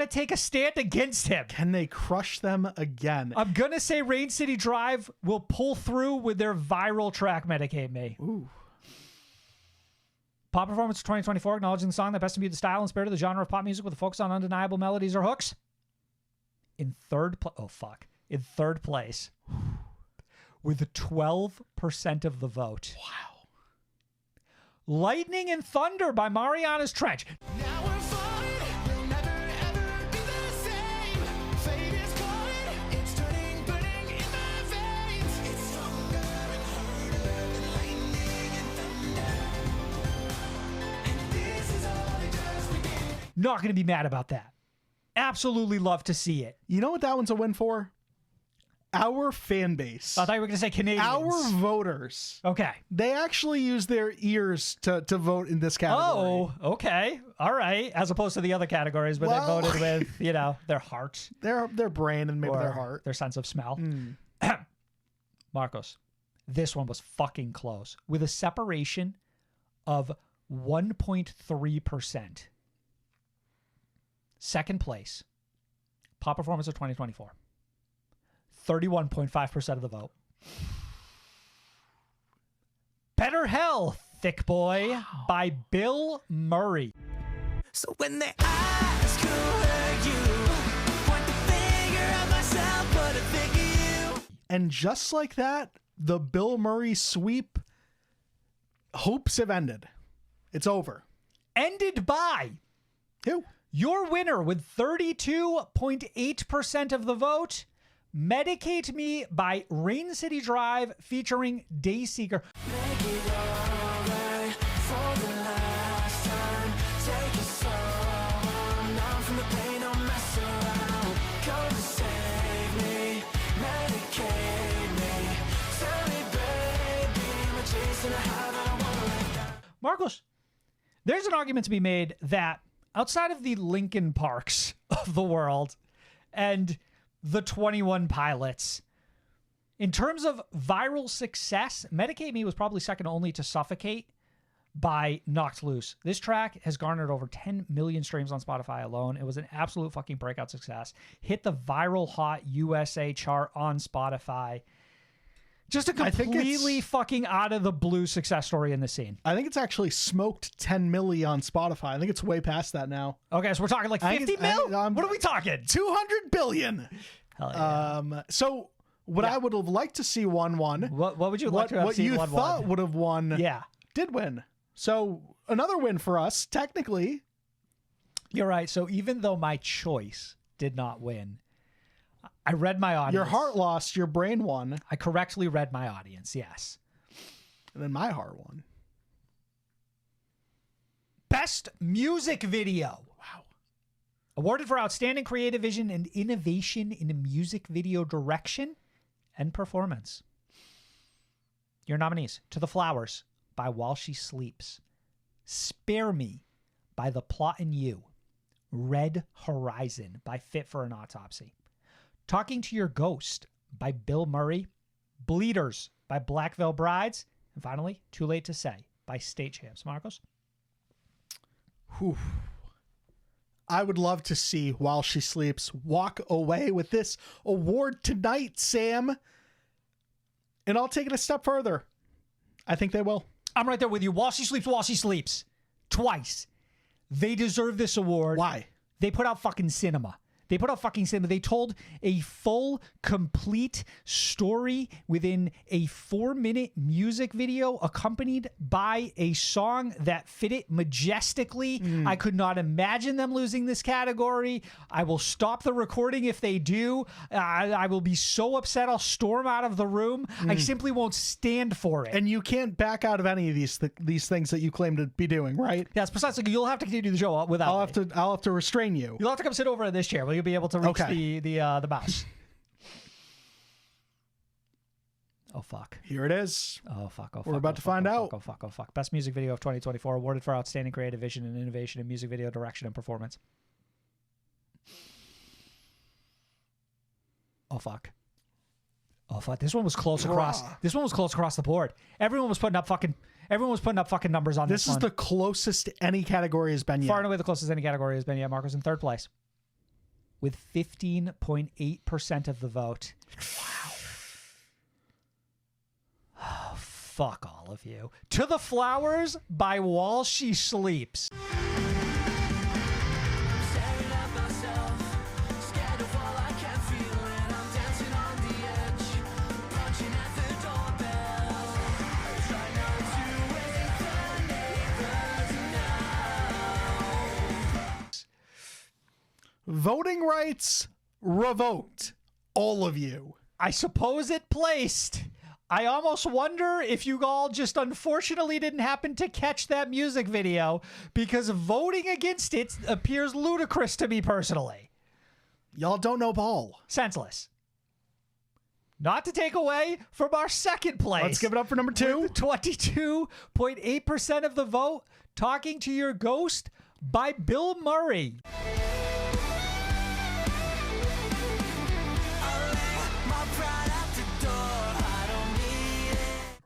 take a stand against him. Can they crush them again? I'm gonna say Rain City Drive will pull through with their viral track Medicate Me. Ooh. Pop Performance 2024, acknowledging the song that best imbued the style and spirit of the genre of pop music with a focus on undeniable melodies or hooks. In third place, with 12% of the vote. Wow. Lightning and Thunder by Mariana's Trench. Now we're falling, we'll never ever be the same. Fate is calling, it's turning, burning in my veins. It's stronger and harder than lightning and thunder. And this is all it just began. Not going to be mad about that. Absolutely love to see it. You know what that one's a win for? Our fan base. I thought you were going to say Canadians. Our voters. Okay. They actually use their ears to vote in this category. Oh, okay. All right. As opposed to the other categories where Well- they voted with, their heart. Their brain and maybe or their heart. Their sense of smell. Marcos, this one was fucking close with a separation of 1.3%. Second place, Pop Performance of 2024. 31.5% of the vote. Better Hell, Thick Boy by Bill Murray. So when they ask who hurt you, point the finger at myself, but I think of you. And just like that, the Bill Murray sweep hopes have ended. It's over. Ended by Who? your winner with 32.8% of the vote. Medicate Me by Rain City Drive featuring Dayseeker. Make it alright for the last time. Take it slow, numb from the pain, don't mess around. Come and save me, medicate me. Tell me, baby, am I chasing a high that I wanna let down? Marcos, there's an argument to be made that outside of the Linkin Parks of the world and the 21 Pilots, in terms of viral success, Medicate Me was probably second only to Suffocate by Knocked Loose. This track has garnered over 10 million streams on Spotify alone. It was an absolute fucking breakout success. Hit the viral hot USA chart on Spotify. Just a completely fucking out of the blue success story in the scene. I think it's actually smoked 10 milli on Spotify. I think it's way past that now. Okay, so we're talking like I 50 think mil? it's- What are we talking? 200 billion. Hell yeah. So what I would have liked to see won. What would you like to have what seen you one thought won? would have won Yeah, did win. So another win for us, technically. you're right. So even though my choice did not win, I read my audience. Your heart lost, your brain won, I correctly read my audience, yes. and then my heart won. Best music video. Wow. Awarded for outstanding creative vision and innovation in music video direction and performance. Your nominees: To the Flowers by While She Sleeps, Spare Me by The Plot and You. Red Horizon by Fit for an Autopsy. Talking to Your Ghost by Bill Murray. Bleeders by Black Veil Brides. And finally, Too Late to Say by State Champs. Marcos? Whew. I would love to see While She Sleeps walk away with this award tonight, Sam. And I'll take it a step further. I think they will. I'm right there with you. While She Sleeps. Twice. They deserve this award. Why? They put out fucking cinema. They told a full, complete story within a 4-minute music video accompanied by a song that fit it majestically. I could not imagine them losing this category. I will stop the recording if they do. I will be so upset I'll storm out of the room. I simply won't stand for it. And you can't back out of any of these things that you claim to be doing, right? Yes, precisely. You'll have to continue the show without me. I'll have to restrain you. You'll have to come sit over in this chair. Will you be able to reach the mouse? Oh, fuck. Here it is. Oh, fuck. Oh, fuck. We're about to find out. Oh, fuck. Oh, fuck. Best music video of 2024, awarded for outstanding creative vision and innovation in music video direction and performance. Oh, fuck. Oh, fuck. This one was close across. This one was close across the board. Everyone was putting up fucking numbers on this one. This is the closest any category has been yet. Far and away the closest any category has been yet. Marcos in third place with 15.8% of the vote. Wow. Oh, fuck all of you. To the Flowers by While She Sleeps. Staring at myself, scared of all I can feel, and I'm dancing on the edge, punching at the doorbell. Try not to wake the neighbors now. Voting rights revoked. All of you. I suppose it placed. I almost wonder if you all just unfortunately didn't happen to catch that music video, because voting against it appears ludicrous to me personally. Y'all don't know ball. Senseless. Not to take away from our second place. Let's give it up for number 2. With 22.8% of the vote, Talking to Your Ghost by Bill Murray.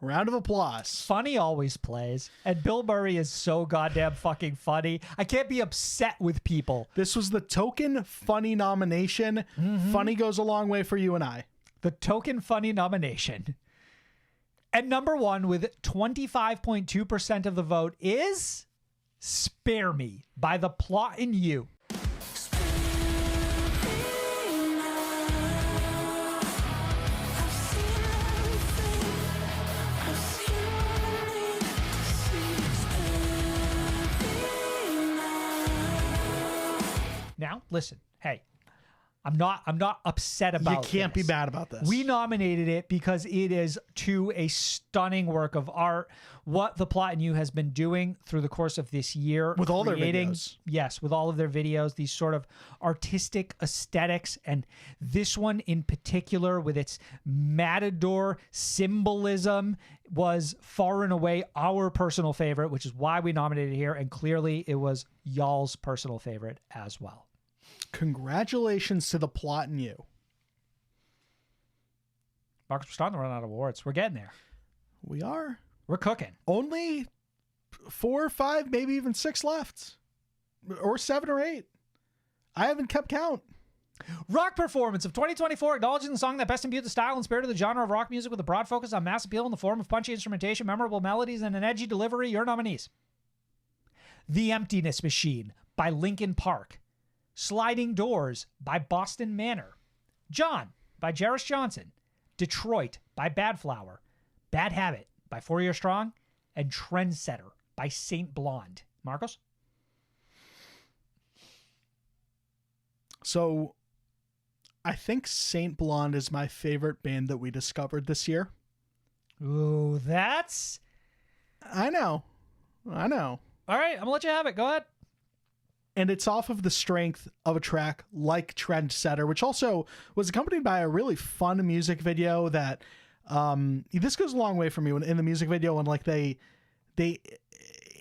Round of applause. Funny always plays, and Bill Murray is so goddamn fucking funny. I can't be upset with people. This was the token funny nomination. Funny goes a long way for you and I. The token funny nomination. And number 1 with 25.2% of the vote is Spare Me by The Plot and You. Now, listen, hey, I'm not upset about You can't this. be mad about this. We nominated it because it is to a stunning work of art. What The Plot and You has been doing through the course of this year. With all their videos. Yes, with all of their videos, these sort of artistic aesthetics. And this one in particular with its matador symbolism was far and away our personal favorite, which is why we nominated it here. And clearly it was y'all's personal favorite as well. Congratulations to The Plot and You. Marcus, we're starting to run out of awards. We're getting there. We are. We're cooking. Only 4 or 5, maybe even 6 left. Or 7 or 8. I haven't kept count. Rock Performance of 2024, acknowledging the song that best imbued the style and spirit of the genre of rock music with a broad focus on mass appeal in the form of punchy instrumentation, memorable melodies, and an edgy delivery. Your nominees. The Emptiness Machine by Linkin Park. Sliding Doors by Boston Manor. John by Jarris Johnson. Detroit by Bad Flower. Bad Habit by 4 Year Strong. And Trendsetter by Saint Blonde. Marcos? So, I think Saint Blonde is my favorite band that we discovered this year. Ooh, that's... I know. All right, I'm gonna let you have it. Go ahead. And it's off of the strength of a track like Trendsetter, which also was accompanied by a really fun music video that this goes a long way for me in the music video, and like they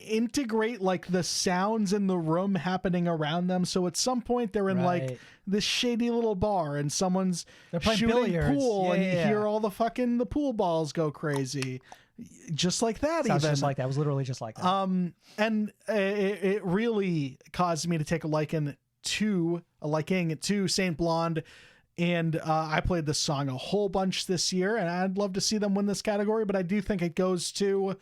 integrate like the sounds in the room happening around them. So at some point they're in like Right. this shady little bar and someone's They're playing shooting billiards. pool Yeah, and yeah, you yeah. hear all the pool balls go crazy. Just like that. Sounds even. just like that. It was literally just like that. And it really caused me to take a liking to Saint Blonde. And I played this song a whole bunch this year, and I'd love to see them win this category, but I do think it goes to,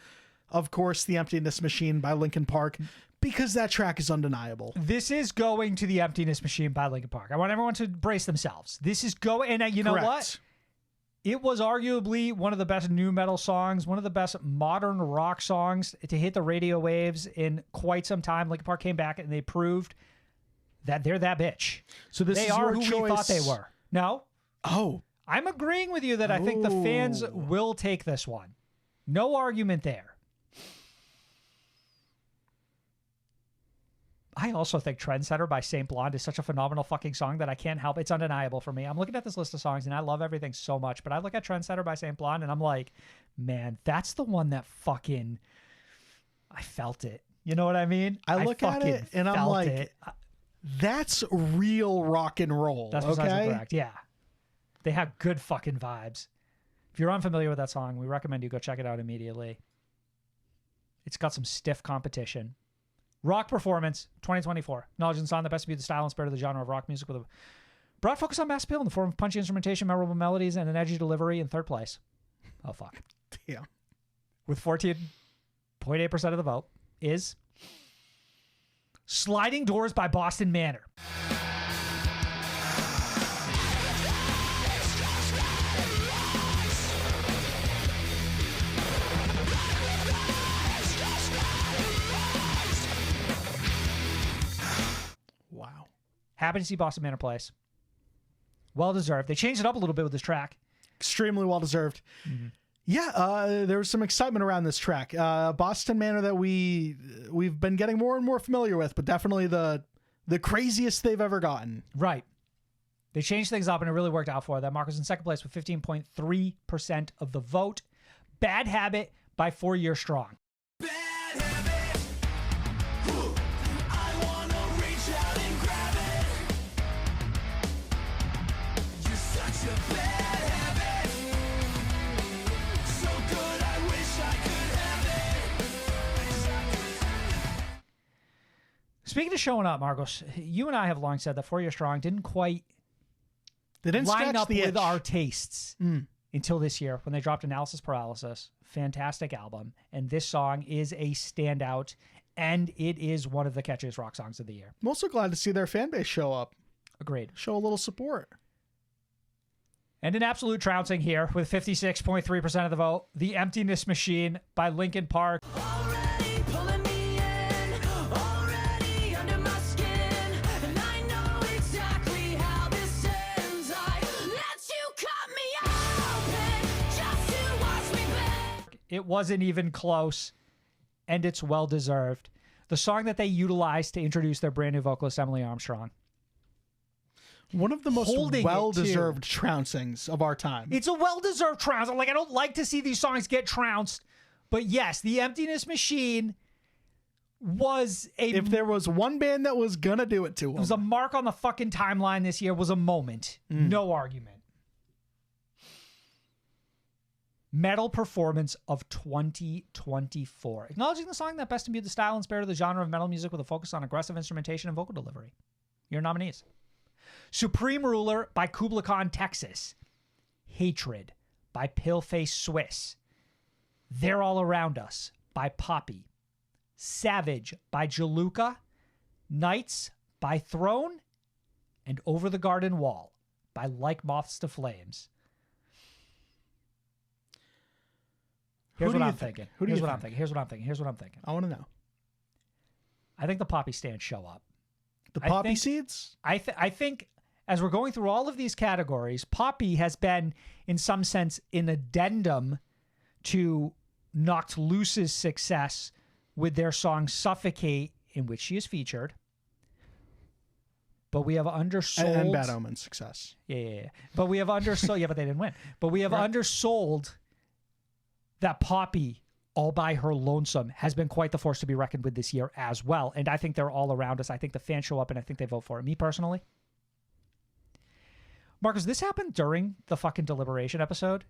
of course, The Emptiness Machine by Linkin Park, because that track is undeniable. This is going to The Emptiness Machine by Linkin Park. I want everyone to brace themselves. This is going, and you know Correct. what? It was arguably one of the best new metal songs, one of the best modern rock songs to hit the radio waves in quite some time. Linkin Park came back and they proved that they're that bitch. So this They is are your who choice. we thought they were. No, Oh, I'm agreeing with you that I think the fans Oh. will take this one. No argument there. I also think Trendsetter by Saint Blonde is such a phenomenal fucking song that I can't help. It's undeniable for me. I'm looking at this list of songs and I love everything so much, but I look at Trendsetter by Saint Blonde and I'm like, man, that's the one that fucking, I felt it. You know what I mean? I look at fucking it and I'm felt like, it. that's real rock and roll. That's precisely okay? correct. Yeah. They have good fucking vibes. If you're unfamiliar with that song, we recommend you go check it out immediately. It's got some stiff competition. Rock Performance 2024. Acknowledging the song that best be the style and spirit of the genre of rock music with a broad focus on mass appeal in the form of punchy instrumentation, memorable melodies, and an edgy delivery in third place. Oh, fuck. Damn. With 14.8% of the vote is Sliding Doors by Boston Manor. Wow. Happy to see Boston Manor place. Well deserved. They changed it up a little bit with this track. Extremely well deserved. Mm-hmm. Yeah, there was some excitement around this track. Boston Manor that we've been getting more and more familiar with, but definitely the craziest they've ever gotten. Right. They changed things up and it really worked out for them. Mark was in second place with 15.3% of the vote. Bad Habit by 4 Year Strong. Bad habit. I wanna reach out and grab it. You're such a bad habit. So good, I wish I could have it. Speaking of showing up, Marcos, you and I have long said that 4 Year Strong didn't quite They didn't line scratch up the with itch. our tastes until this year when they dropped Analysis Paralysis. Fantastic album. And this song is a standout, and it is one of the catchiest rock songs of the year. I'm also glad to see their fan base show up, Agreed. show a little support. And an absolute trouncing here with 56.3% of the vote. The Emptiness Machine by Linkin Park. Already pulling me in, already under my skin, and I know exactly how this ends. I let you cut me open just to watch me bend. It wasn't even close, and it's well deserved. The song that they utilized to introduce their brand new vocalist, Emily Armstrong. One of the most Holding it, well-deserved trouncings of our time. It's a well-deserved trounce. Like, I don't like to see these songs get trounced, but yes, the Emptiness Machine was If there was one band that was gonna do it to them, it was a mark on the fucking timeline this year, was a moment. No argument. Metal Performance of 2024. Acknowledging the song that best imbued the style and spirit of the genre of metal music with a focus on aggressive instrumentation and vocal delivery. Your nominees. Supreme Ruler by Kubla Khan, Texas. Hatred by Pillface Swiss. They're All Around Us by Poppy. Savage by Jaluka. Nights by Throne. And Over the Garden Wall by Like Moths to Flames. Here's Who do what you I'm think? thinking. Who do Here's you what I'm think? thinking. Here's what I'm thinking. Here's what I'm thinking. I want to know. I think the Poppy stands show up. The I poppy think- seeds? I think as we're going through all of these categories, Poppy has been, in some sense, an addendum to Knocked Loose's success with their song Suffocate, in which she is featured. But we have undersold. And Bad Omen success. Yeah. But we have undersold. Yeah, but they didn't win. But we have undersold that Poppy all by her lonesome has been quite the force to be reckoned with this year as well. And I think they're all around us. I think the fans show up and I think they vote for it. Me personally, Marcus, this happened during the fucking Deliberation episode.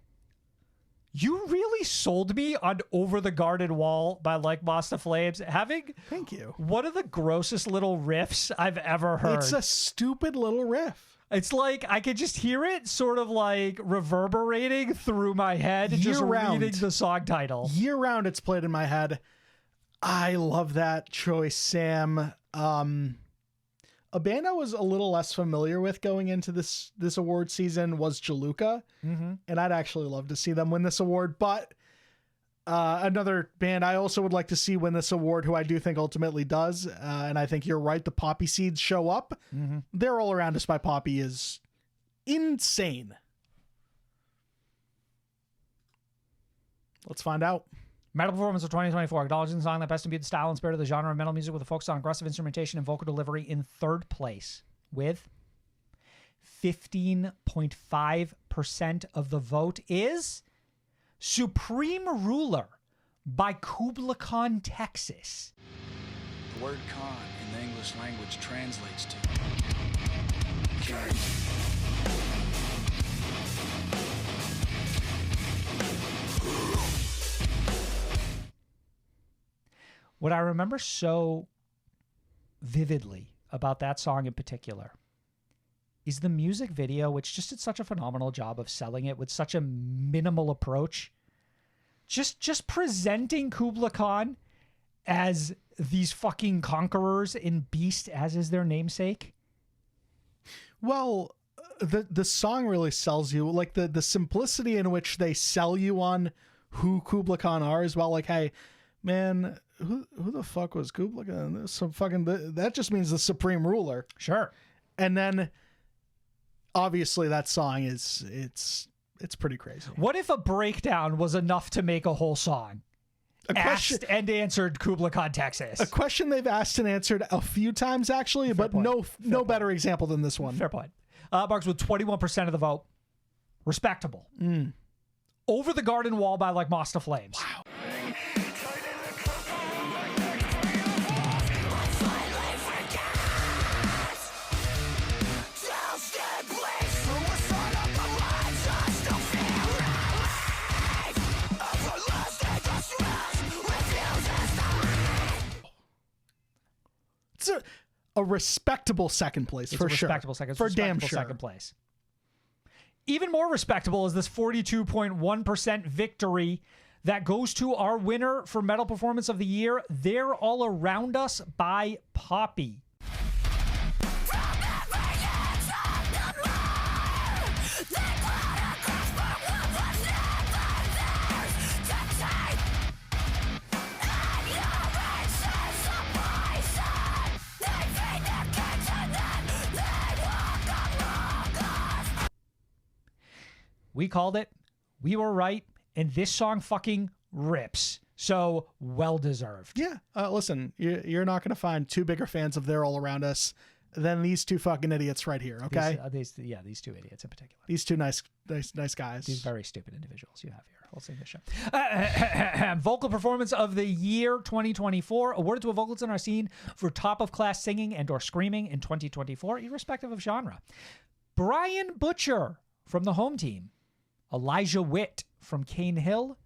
You really sold me on Over the Garden Wall by Like Moss to Flames. Thank you. One of the grossest little riffs I've ever heard. It's a stupid little riff. It's like I could just hear it sort of like reverberating through my head just Year-round. reading the song title. Year round, it's played in my head. I love that choice, Sam. A band I was a little less familiar with going into this award season was Jaluka, and I'd actually love to see them win this award. But another band I also would like to see win this award, who I do think ultimately does, and I think you're right, the Poppy Seeds show up. They're All Around Us by Poppy is insane. Let's find out. Metal performance of 2024, acknowledging the song that best imbued the style and spirit of the genre of metal music with a focus on aggressive instrumentation and vocal delivery, in third place with 15.5% of the vote is Supreme Ruler by Kubla Khan, Texas. The word Khan in the English language translates to king. What I remember so vividly about that song in particular is the music video, which just did such a phenomenal job of selling it with such a minimal approach. Just presenting Kubla Khan as these fucking conquerors in Beast, as is their namesake. Well, the song really sells you, like the simplicity in which they sell you on who Kubla Khan are as well. Like, hey, man, who the fuck was Kubla Khan? Some fucking that just means the supreme ruler. Sure. And then obviously that song is it's pretty crazy. What if a breakdown was enough to make a whole song? Asked and answered Kubla Khan, Texas. A question they've asked and answered a few times actually, but point. no better example than this one. Fair point. Marks with 21% of the vote. Respectable. Over the Garden Wall by Like Moss to Flames. Wow. It's a respectable second place for sure. Respectable second, for damn respectable sure. second place. Even more respectable is this 42.1% victory that goes to our winner for Metal Performance of the Year. They're All Around Us by Poppy. We called it. We were right. And this song fucking rips. So well deserved. Yeah. Listen, you're not going to find two bigger fans of They're All Around Us than these two fucking idiots right here. Okay. These two idiots in particular. These two nice guys. These very stupid individuals you have here. We'll sing this show. Vocal Performance of the Year 2024, awarded to a vocalist in our scene for top of class singing and or screaming in 2024, irrespective of genre. Brian Butcher from the home team. Elijah Witt from Cane Hill.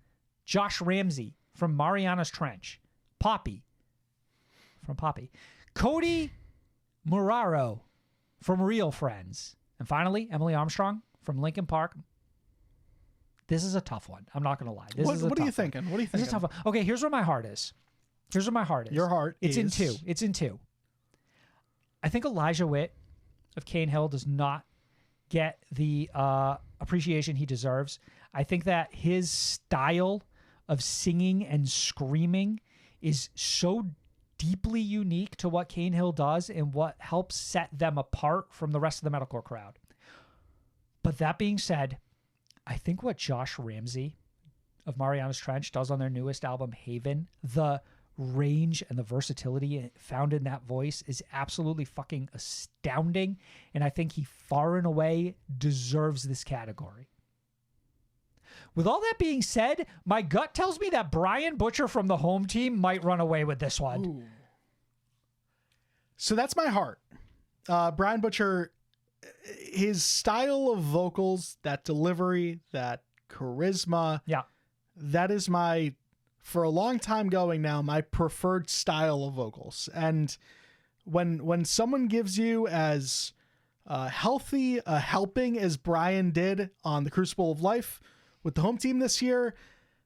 Josh Ramsey from Mariana's Trench. Poppy from Poppy. Cody Muraro from Real Friends. And finally, Emily Armstrong from Linkin Park. This is a tough one. I'm not going to lie. What are you thinking? What are you This is thinking? a tough one. Okay, here's where my heart is. Your heart It's in is- two. It's in two. I think Elijah Witt of Cane Hill does not get the appreciation he deserves. I think that his style of singing and screaming is so deeply unique to what Cane Hill does and what helps set them apart from the rest of the metalcore crowd. But that being said, I think what Josh Ramsey of Mariana's Trench does on their newest album, Haven, the range and the versatility found in that voice is absolutely fucking astounding. And I think he far and away deserves this category. With all that being said, my gut tells me that Brian Butcher from the home team might run away with this one. Ooh. So that's my heart. Brian Butcher, his style of vocals, that delivery, that charisma, Yeah. that is my, for a long time going now, my preferred style of vocals. And when someone gives you as healthy a helping as Brian did on the Crucible of Life with the home team this year,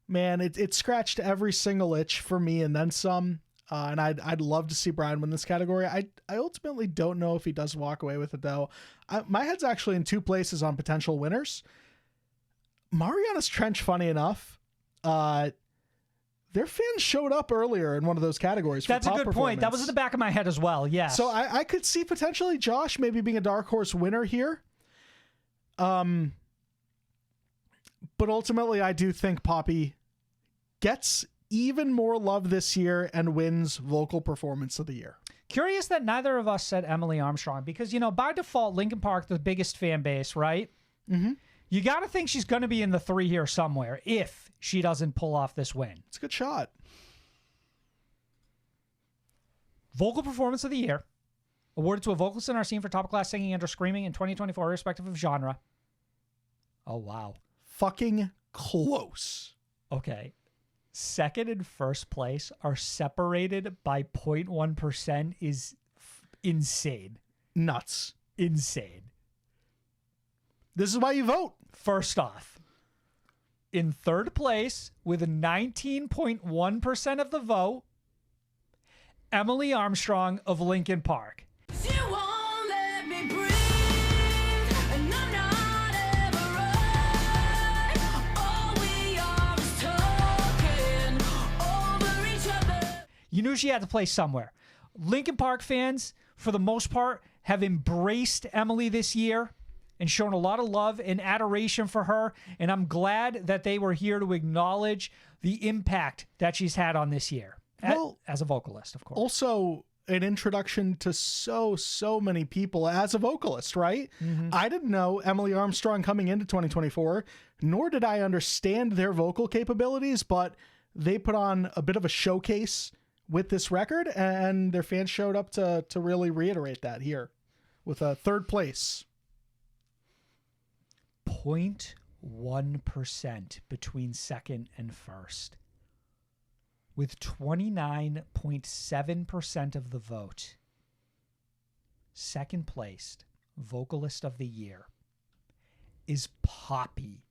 man, it scratched every single itch for me and then some. And I'd love to see Brian win this category. I ultimately don't know if he does walk away with it, though. My head's actually in two places on potential winners. Mariana's Trench, funny enough, their fans showed up earlier in one of those categories. That's a pop good point. That was performance. in the back of my head as well. Yeah. So I could see potentially Josh maybe being a dark horse winner here. But ultimately, I do think Poppy gets even more love this year and wins vocal performance of the year. Curious that neither of us said Emily Armstrong because, by default, Linkin Park, the biggest fan base, right? Mm-hmm. You got to think she's going to be in the 3 here somewhere if she doesn't pull off this win. It's a good shot. Vocal performance of the year, awarded to a vocalist in our scene for top class singing and or screaming in 2024, irrespective of genre. Oh, wow. Fucking close. Okay. Second and first place are separated by 0.1% is insane. Nuts. Insane. This is why you vote. First off, in third place with 19.1% of the vote, Emily Armstrong of Linkin Park. You won't let me breathe, and I'm not ever right. All we are is talking over each other. You knew she had to play somewhere. Linkin Park fans, for the most part, have embraced Emily this year and shown a lot of love and adoration for her. And I'm glad that they were here to acknowledge the impact that she's had on this year. Well, as a vocalist, of course. also an introduction to so many people as a vocalist, right? I didn't know Emily Armstrong coming into 2024, nor did I understand their vocal capabilities, but they put on a bit of a showcase with this record, and their fans showed up to really reiterate that here with a third place. 0.1% between second and first. With 29.7% of the vote, second placed vocalist of the year is Poppy.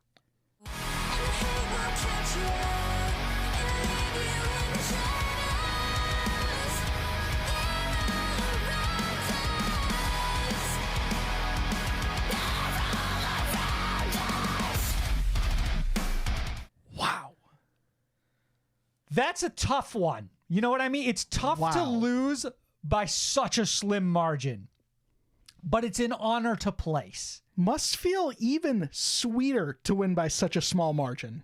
Wow. That's a tough one. You know what I mean? It's tough to Wow. lose by such a slim margin, but it's an honor to place. Must feel even sweeter to win by such a small margin.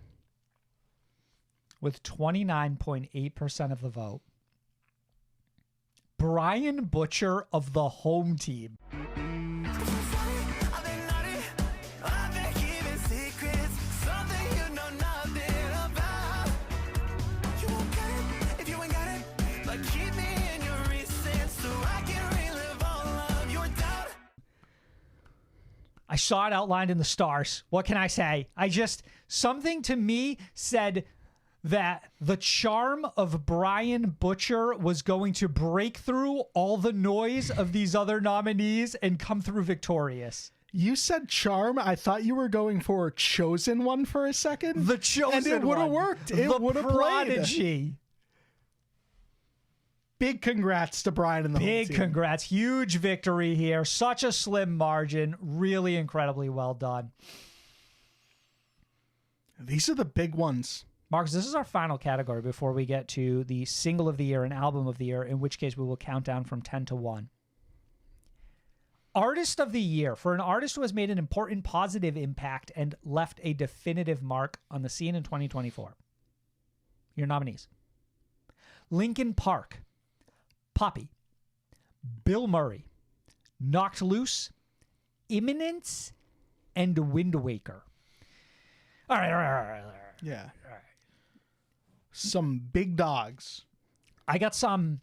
With 29.8% of the vote, Brian Butcher of the home team. I've been naughty, I've been keeping secrets, something you know nothing about. You won't get it if you ain't got it, but keep me in your recess so I can relive all of your doubt. I saw it outlined in the stars. What can I say? Something to me said that the charm of Brian Butcher was going to break through all the noise of these other nominees and come through victorious. You said charm. I thought you were going for chosen one for a second. The chosen and it would have one. worked. The It would have played. prodigy. Big congrats to Brian and the Big whole team. congrats. Huge victory here. Such a slim margin. Really incredibly well done. These are the big ones. Marcus, this is our final category before we get to the single of the year and album of the year, in which case we will count down from 10 to 1. Artist of the year, for an artist who has made an important positive impact and left a definitive mark on the scene in 2024. Your nominees: Linkin Park, Poppy, Bill Murray, Knocked Loose, Imminence, and Wind Waker. All right. Yeah. Some big dogs. I got some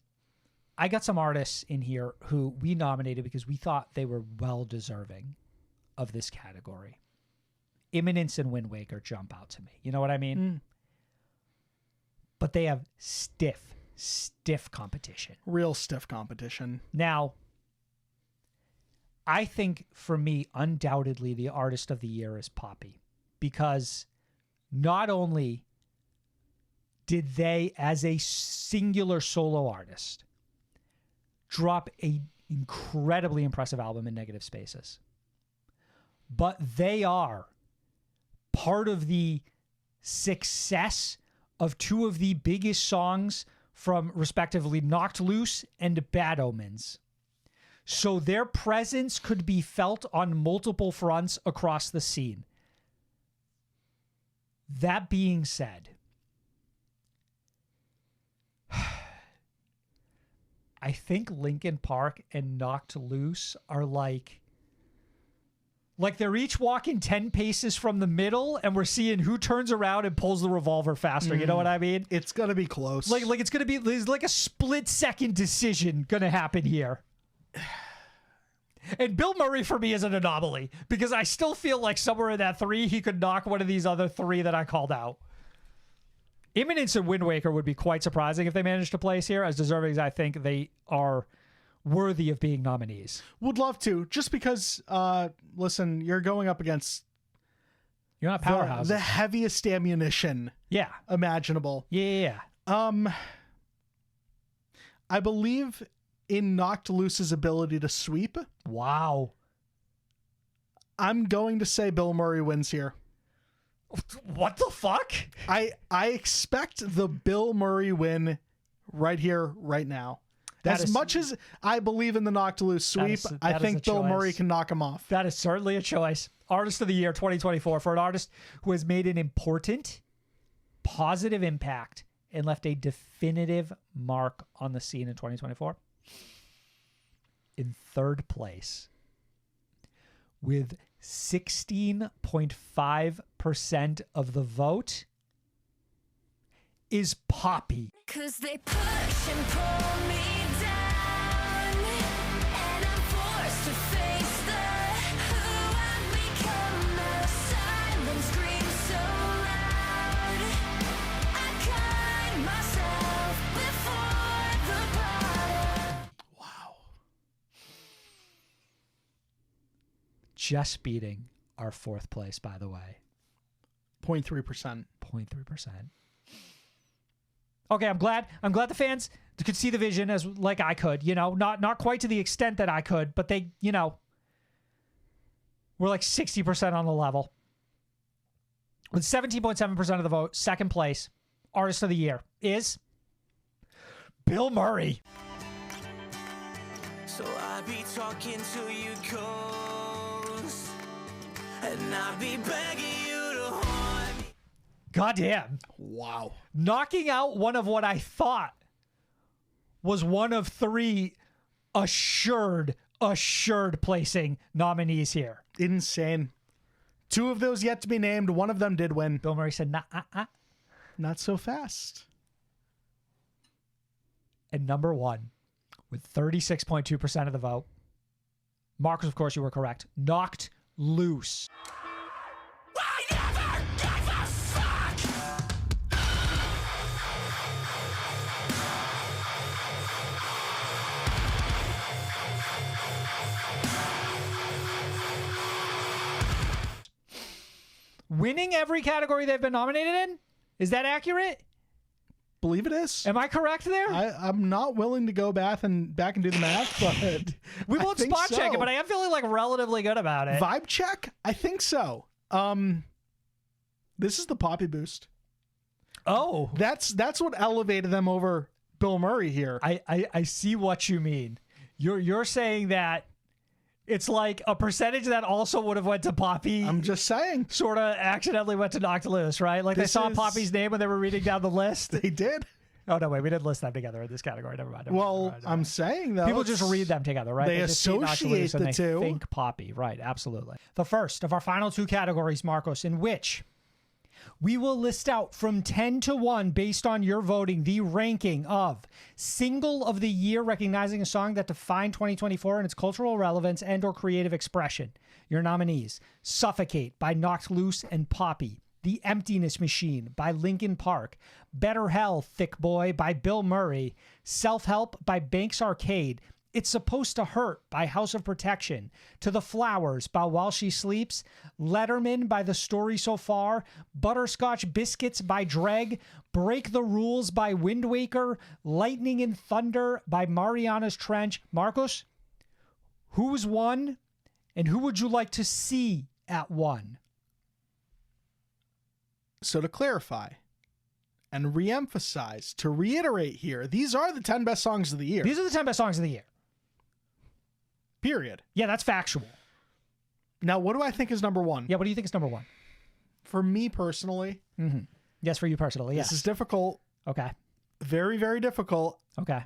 artists in here who we nominated because we thought they were well deserving of this category. Imminence and Wind Waker jump out to me. You know what I mean? But they have stiff competition. Real stiff competition. Now, I think for me, undoubtedly, the artist of the year is Poppy, because not only did they, as a singular solo artist, drop a incredibly impressive album in Negative Spaces, but they are part of the success of two of the biggest songs from respectively Knocked Loose and Bad Omens. So their presence could be felt on multiple fronts across the scene. That being said, I think Linkin Park and Knocked Loose are like they're each walking 10 paces from the middle, and we're seeing who turns around and pulls the revolver faster. You know what I mean? It's going to be close. Like it's going to be, there's like a split-second decision going to happen here. And Bill Murray for me is an anomaly, because I still feel like somewhere in that 3, he could knock one of these other 3 that I called out. Imminence and Wind Waker would be quite surprising if they managed to place here, as deserving as I think they are worthy of being nominees. Would love to, just because, listen, you're going up against You're not powerhouses. the heaviest ammunition Yeah. imaginable. Yeah. I believe in Knocked Loose's ability to sweep. Wow. I'm going to say Bill Murray wins here. What the fuck? I expect the Bill Murray win right here, right now. As much as I believe in the Knocked Loose sweep, I think Bill Murray can knock him off. That is certainly a choice. Artist of the Year 2024 for an artist who has made an important, positive impact and left a definitive mark on the scene in 2024. In third place, with 16.5% of the vote, is Poppy. 'Cause they push and pull me down, and I'm forced to face who I've become. The silence screams so loud, I cut myself before the bottom. Wow. Just beating our fourth place, by the way. 0.3%. 0.3%. Okay, I'm glad the fans could see the vision as like I could, not quite to the extent that I could, but they, we're like 60% on the level. With 17.7% of the vote, second place, artist of the year is Bill Murray. So I be talking to you ghosts, and I be begging you to haunt me. Goddamn. Wow. Knocking out one of what I thought was one of 3 assured placing nominees here. Insane. 2 of those yet to be named. One of them did win. Bill Murray said, Not so fast. And number 1, with 36.2% of the vote, Marcus, of course, you were correct, Knocked Loose. I never give a fuck! Winning every category they've been nominated in? Is that accurate? Believe it is. Am I correct there? I'm not willing to go back and do the math, but we won't think spot check so. it, but I am feeling like relatively good about it. Vibe check? I think so. This is the Poppy boost. Oh. That's what elevated them over Bill Murray here. I see what you mean. You're saying that it's like a percentage that also would have went to Poppy. I'm just saying. Sort of accidentally went to Knocked Loose, right? Like they saw Poppy's name when they were reading down the list. They did. Oh, no, wait. We didn't list them together in this category. Never mind. I'm saying, though. People just read them together, right? They just see Knocked Loose associate and the they two. think Poppy. Right, absolutely. The first of our final 2 categories, Marcos, in which We will list out from 10 to 1 based on your voting the ranking of Single of the Year, recognizing a song that defined 2024 and its cultural relevance and or creative expression. Your nominees: Suffocate by Knocked Loose and Poppy, The Emptiness Machine by Linkin Park, Better Hell, Thick Boy by Bill Murray, Self-Help by Banks Arcade, It's Supposed to Hurt by House of Protection, To the Flowers by While She Sleeps, Letterman by The Story So Far, Butterscotch Biscuits by Dreg, Break the Rules by Wind Waker, Lightning and Thunder by Mariana's Trench. Marcos, who's won and who would you like to see at 1? So to clarify and reemphasize, to reiterate here, these are the 10 best songs of the year. These are the 10 best songs of the year. Period. Yeah, that's factual. Now, what do I think is number 1? Yeah, what do you think is number 1? For me personally, Yes, for you personally. Yes. this is difficult. Okay. Very, very difficult. Okay.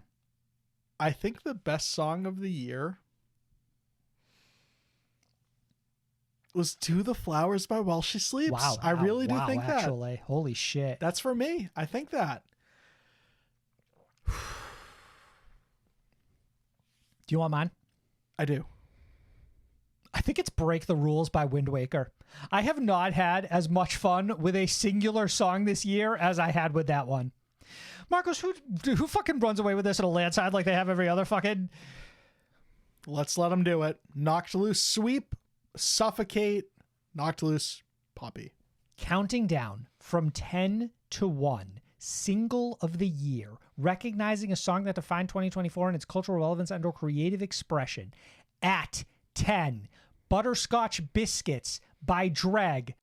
I think the best song of the year was To the Flowers by While She Sleeps. Wow. I really do think that. Actually, holy shit. That's for me. I think that. Do you want mine? I do. I think it's Break the Rules by Wind Waker. I have not had as much fun with a singular song this year as I had with that one. Marcos, who fucking runs away with this in a landslide like they have every other fucking... Let's let them do it. Knocked Loose, Sweep, Suffocate, Knocked Loose, Poppy. Counting down from 10 to 1, Single of the Year, recognizing a song that defined 2024 and its cultural relevance and or creative expression. At 10, Butterscotch Biscuits by Dreg.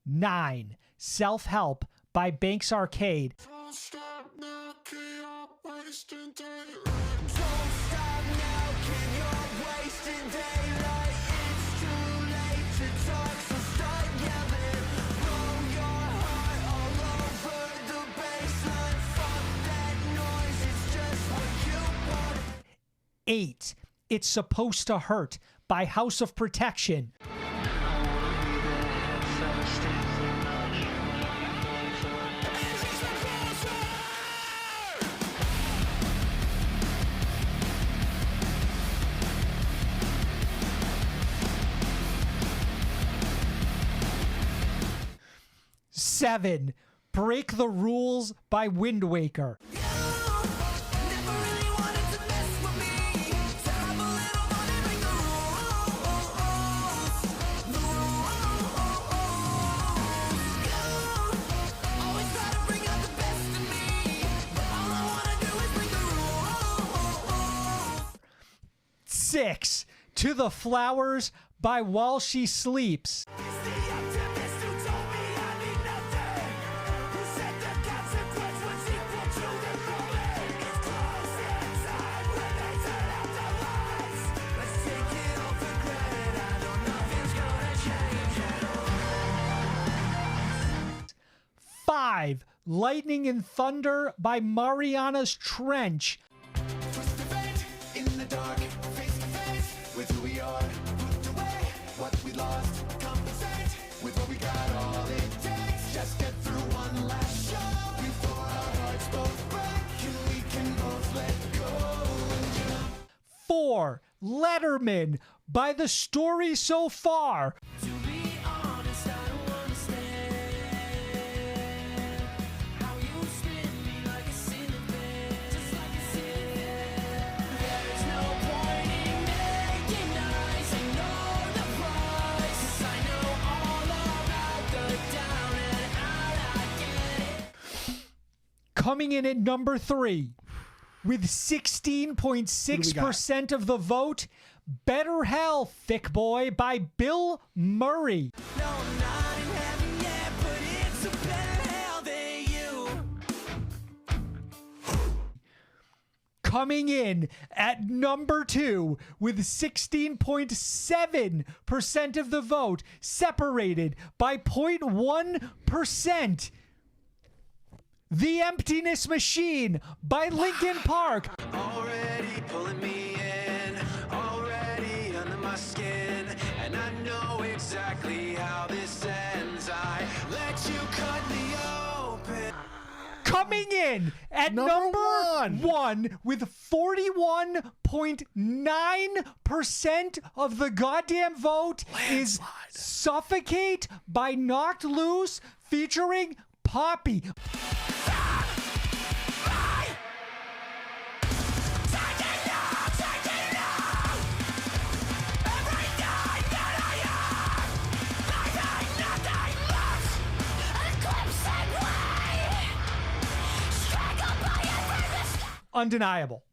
9, Self-Help by Banks Arcade. Don't stop now, kid, you're wasting daylight. Don't stop now, kid, you're wasting daylight. It's too late to talk, so start yelling. Blow your heart all over the baseline. Fuck that noise, it's just what you want. 8, It's Supposed to Hurt by House of Protection. 7, Break the Rules by Wind Waker. Never really wanted to mess with me. So have a little fun and break the rules. Always try to bring out the best in me, but all I wanna do is break the rules. 6, To the Flowers by While She Sleeps. It's the optimist who told me I need nothing. Who said the consequence was equal to the moment. It's close in time when they turn out the lights. Let's take it all for granted. I know nothing's gonna change at all. 5, Lightning and Thunder by Mariana's Trench. Twist the fate in the dark, face to face with who we are. Put away what we lost, compensate with what we got. All it takes, just get through one last show before our hearts both break and we can both let go and jump. 4, Letterman by The Story So Far. To be honest, I don't understand how you spin me like a ceiling fan, just like a ceiling fan. There's no point in making nice, ignore the price. 'Cause I know all about the down and out. I get it. Coming in at number 3 with 16.6% of the vote, Better Hell, Thick Boy by Bill Murray. No, I'm not in heaven yet, but it's a better hell than you. coming in at number 2 with 16.7% of the vote, separated by 0.1%. The Emptiness Machine by Linkin Park. Already pulling me in, already under my skin, and I know exactly how this ends. I let you cut me open. Coming in at Number one with 41.9% of the goddamn vote is Suffocate by Knocked Loose featuring Poppy. Undeniable.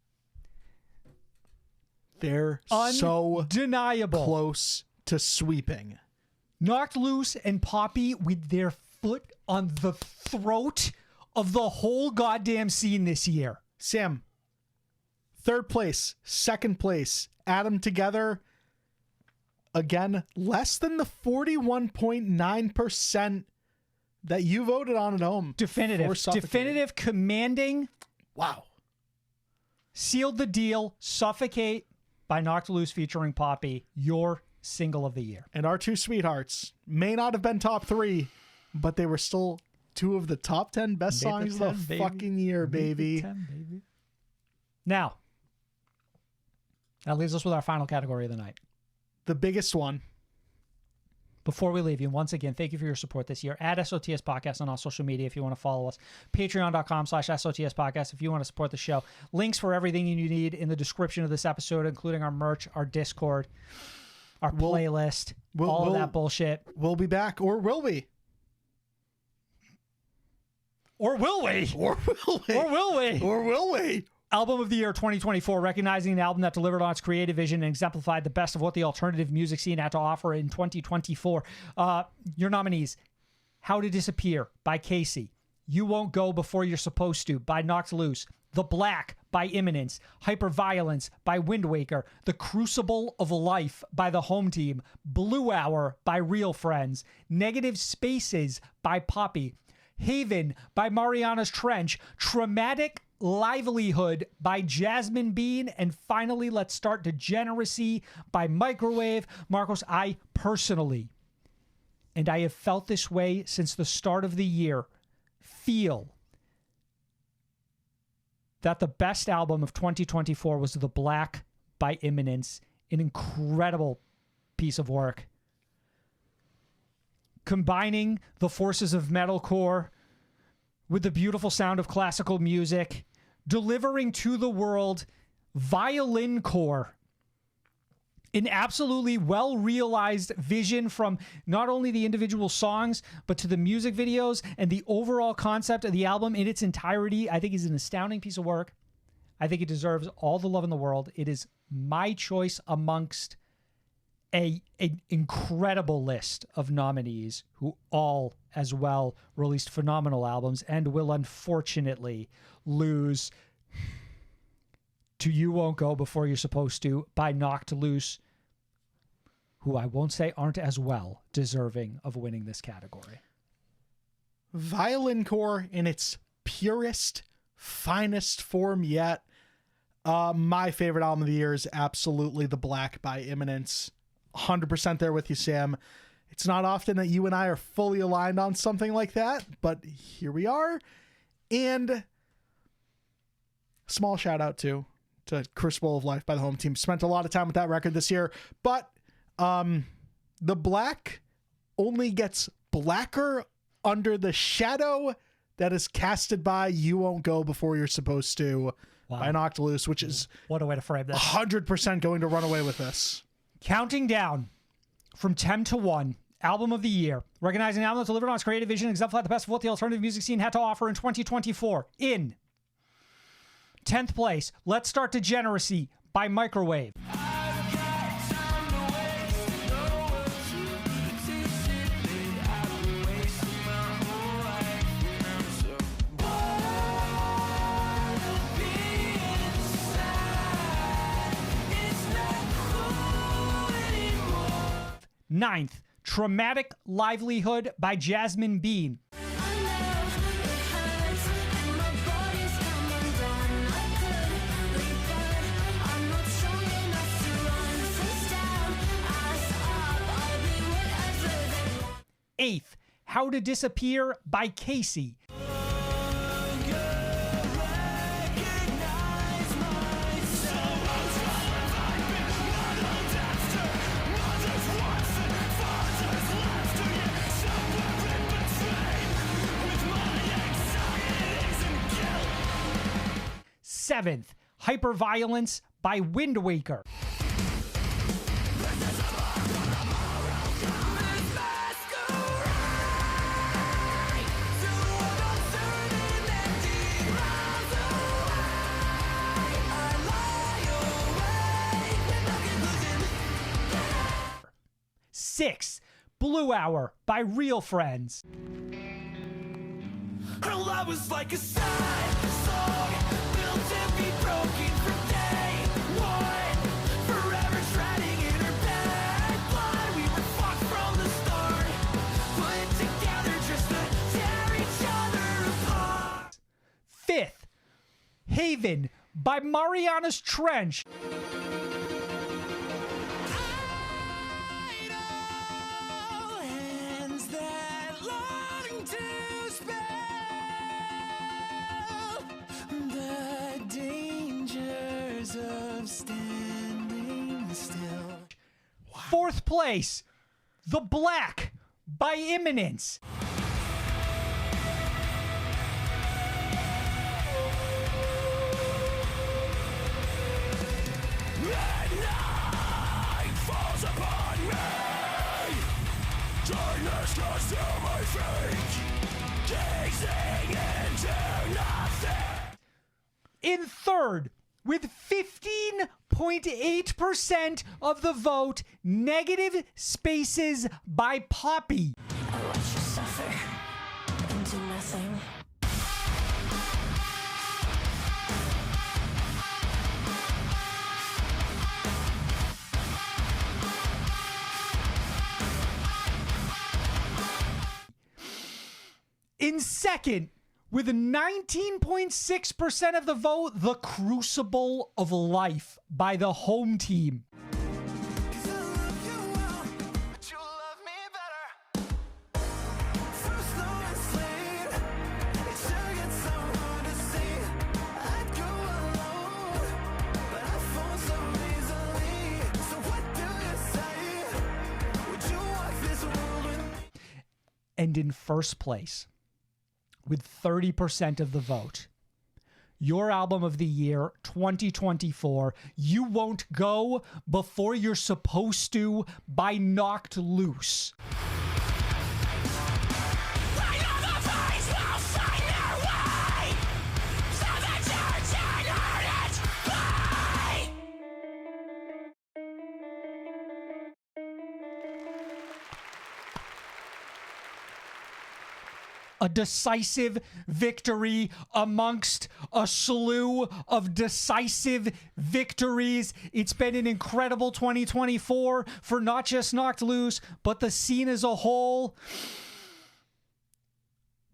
They're so Undeniable. close to sweeping. Knocked Loose and Poppy with their foot on the throat of the whole goddamn scene this year. Sam, third place, second place, add them together. Again, less than the 41.9% that you voted on at home. Definitive. Definitive, commanding. Wow. Sealed the deal. Suffocate by Knocked Loose featuring Poppy. Your single of the year. And our two sweethearts may not have been top 3, but they were still 2 of the top 10 best Made the songs 10, of the baby. fucking year, Made the baby. 10, baby. Now, that leaves us with our final category of the night. The biggest one. Before we leave you, once again, thank you for your support this year. Add SOTS Podcast on all social media if you want to follow us. Patreon.com/SOTS Podcast if you want to support the show. Links for everything you need in the description of this episode, including our merch, our Discord, our playlist, all of that bullshit. We'll be back, or will we? Or will we? Or will we? Or will we? Or will we? Album of the Year 2024, recognizing an album that delivered on its creative vision and exemplified the best of what the alternative music scene had to offer in 2024. Your nominees: How to Disappear by Casey, You Won't Go Before You're Supposed To by Knocked Loose, The Black by Imminence, Hyperviolence by Wind Waker, The Crucible of Life by The Home Team, Blue Hour by Real Friends, Negative Spaces by Poppy, Haven by Mariana's Trench, Traumatic Livelihood by Jasmine Bean, and finally, Let's Start Degeneracy by Microwave. Marcos, I personally, and I have felt this way since the start of the year, feel that the best album of 2024 was The Black by Imminence, an incredible piece of work. Combining the forces of metalcore with the beautiful sound of classical music, delivering to the world violin core, an absolutely well-realized vision from not only the individual songs, but to the music videos and the overall concept of the album in its entirety. I think is an astounding piece of work. I think it deserves all the love in the world. It is my choice amongst an incredible list of nominees who all as well released phenomenal albums and will unfortunately lose to You Won't Go Before You're Supposed To by Knocked Loose, who I won't say aren't as well deserving of winning this category. Violin core in its purest, finest form yet. My favorite album of the year is absolutely The Black by Imminence. 100% there with you, Sam. It's not often that you and I are fully aligned on something like that, but here we are. And small shout out to Crucible of Life by The Home Team. Spent a lot of time with that record this year, but The Black only gets blacker under the shadow that is casted by You Won't Go Before You're Supposed To by Knocked Loose, which is What a way to frame this. 100% going to run away with this. Counting down from 10 to 1, album of the year, recognizing an album that delivered on its creative vision and exemplified the best of what the alternative music scene had to offer in 2024. In 10th place, Let's Start Degeneracy by Microwave. Ninth, Traumatic Livelihood by Jasmine Bean. Eighth, How to Disappear by Casey. Seventh, Hyperviolence by Wind Waker. Sixth, Blue Hour by Real Friends. Her love was like a sad song, built to be broken from day one. Forever treading in her bad blood. We were fucked from the start, put together just to tear each other apart. Fifth, Haven by Mariana's Trench. Idle hands that long to spell the dangers of standing still. Fourth place, The Black by Imminence. At night falls upon me, darkness goes to my feet, gazing into nothing. In third, with 15.8% of the vote, Negative Spaces by Poppy. I watch you suffer and do nothing. In second, with 19.6% of the vote, The Crucible of Life by The Home Team. Cause I love you well, but you love me better. So slow and sweet, it sure gets so hard to see. I'd go alone, but I fall so easily. So what do you say? Would you walk this world with me? And in first place, with 30% of the vote, your album of the year 2024, You Won't Go Before You're Supposed To by Knocked Loose. Light on the fires will shine their way, so that your turn hurt it play. A decisive victory amongst a slew of decisive victories. It's been an incredible 2024 for not just Knocked Loose, but the scene as a whole.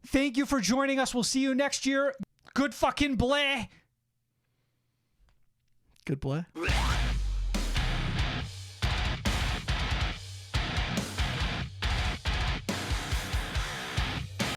Thank you for joining us. We'll see you next year. Good fucking bleh. Good play.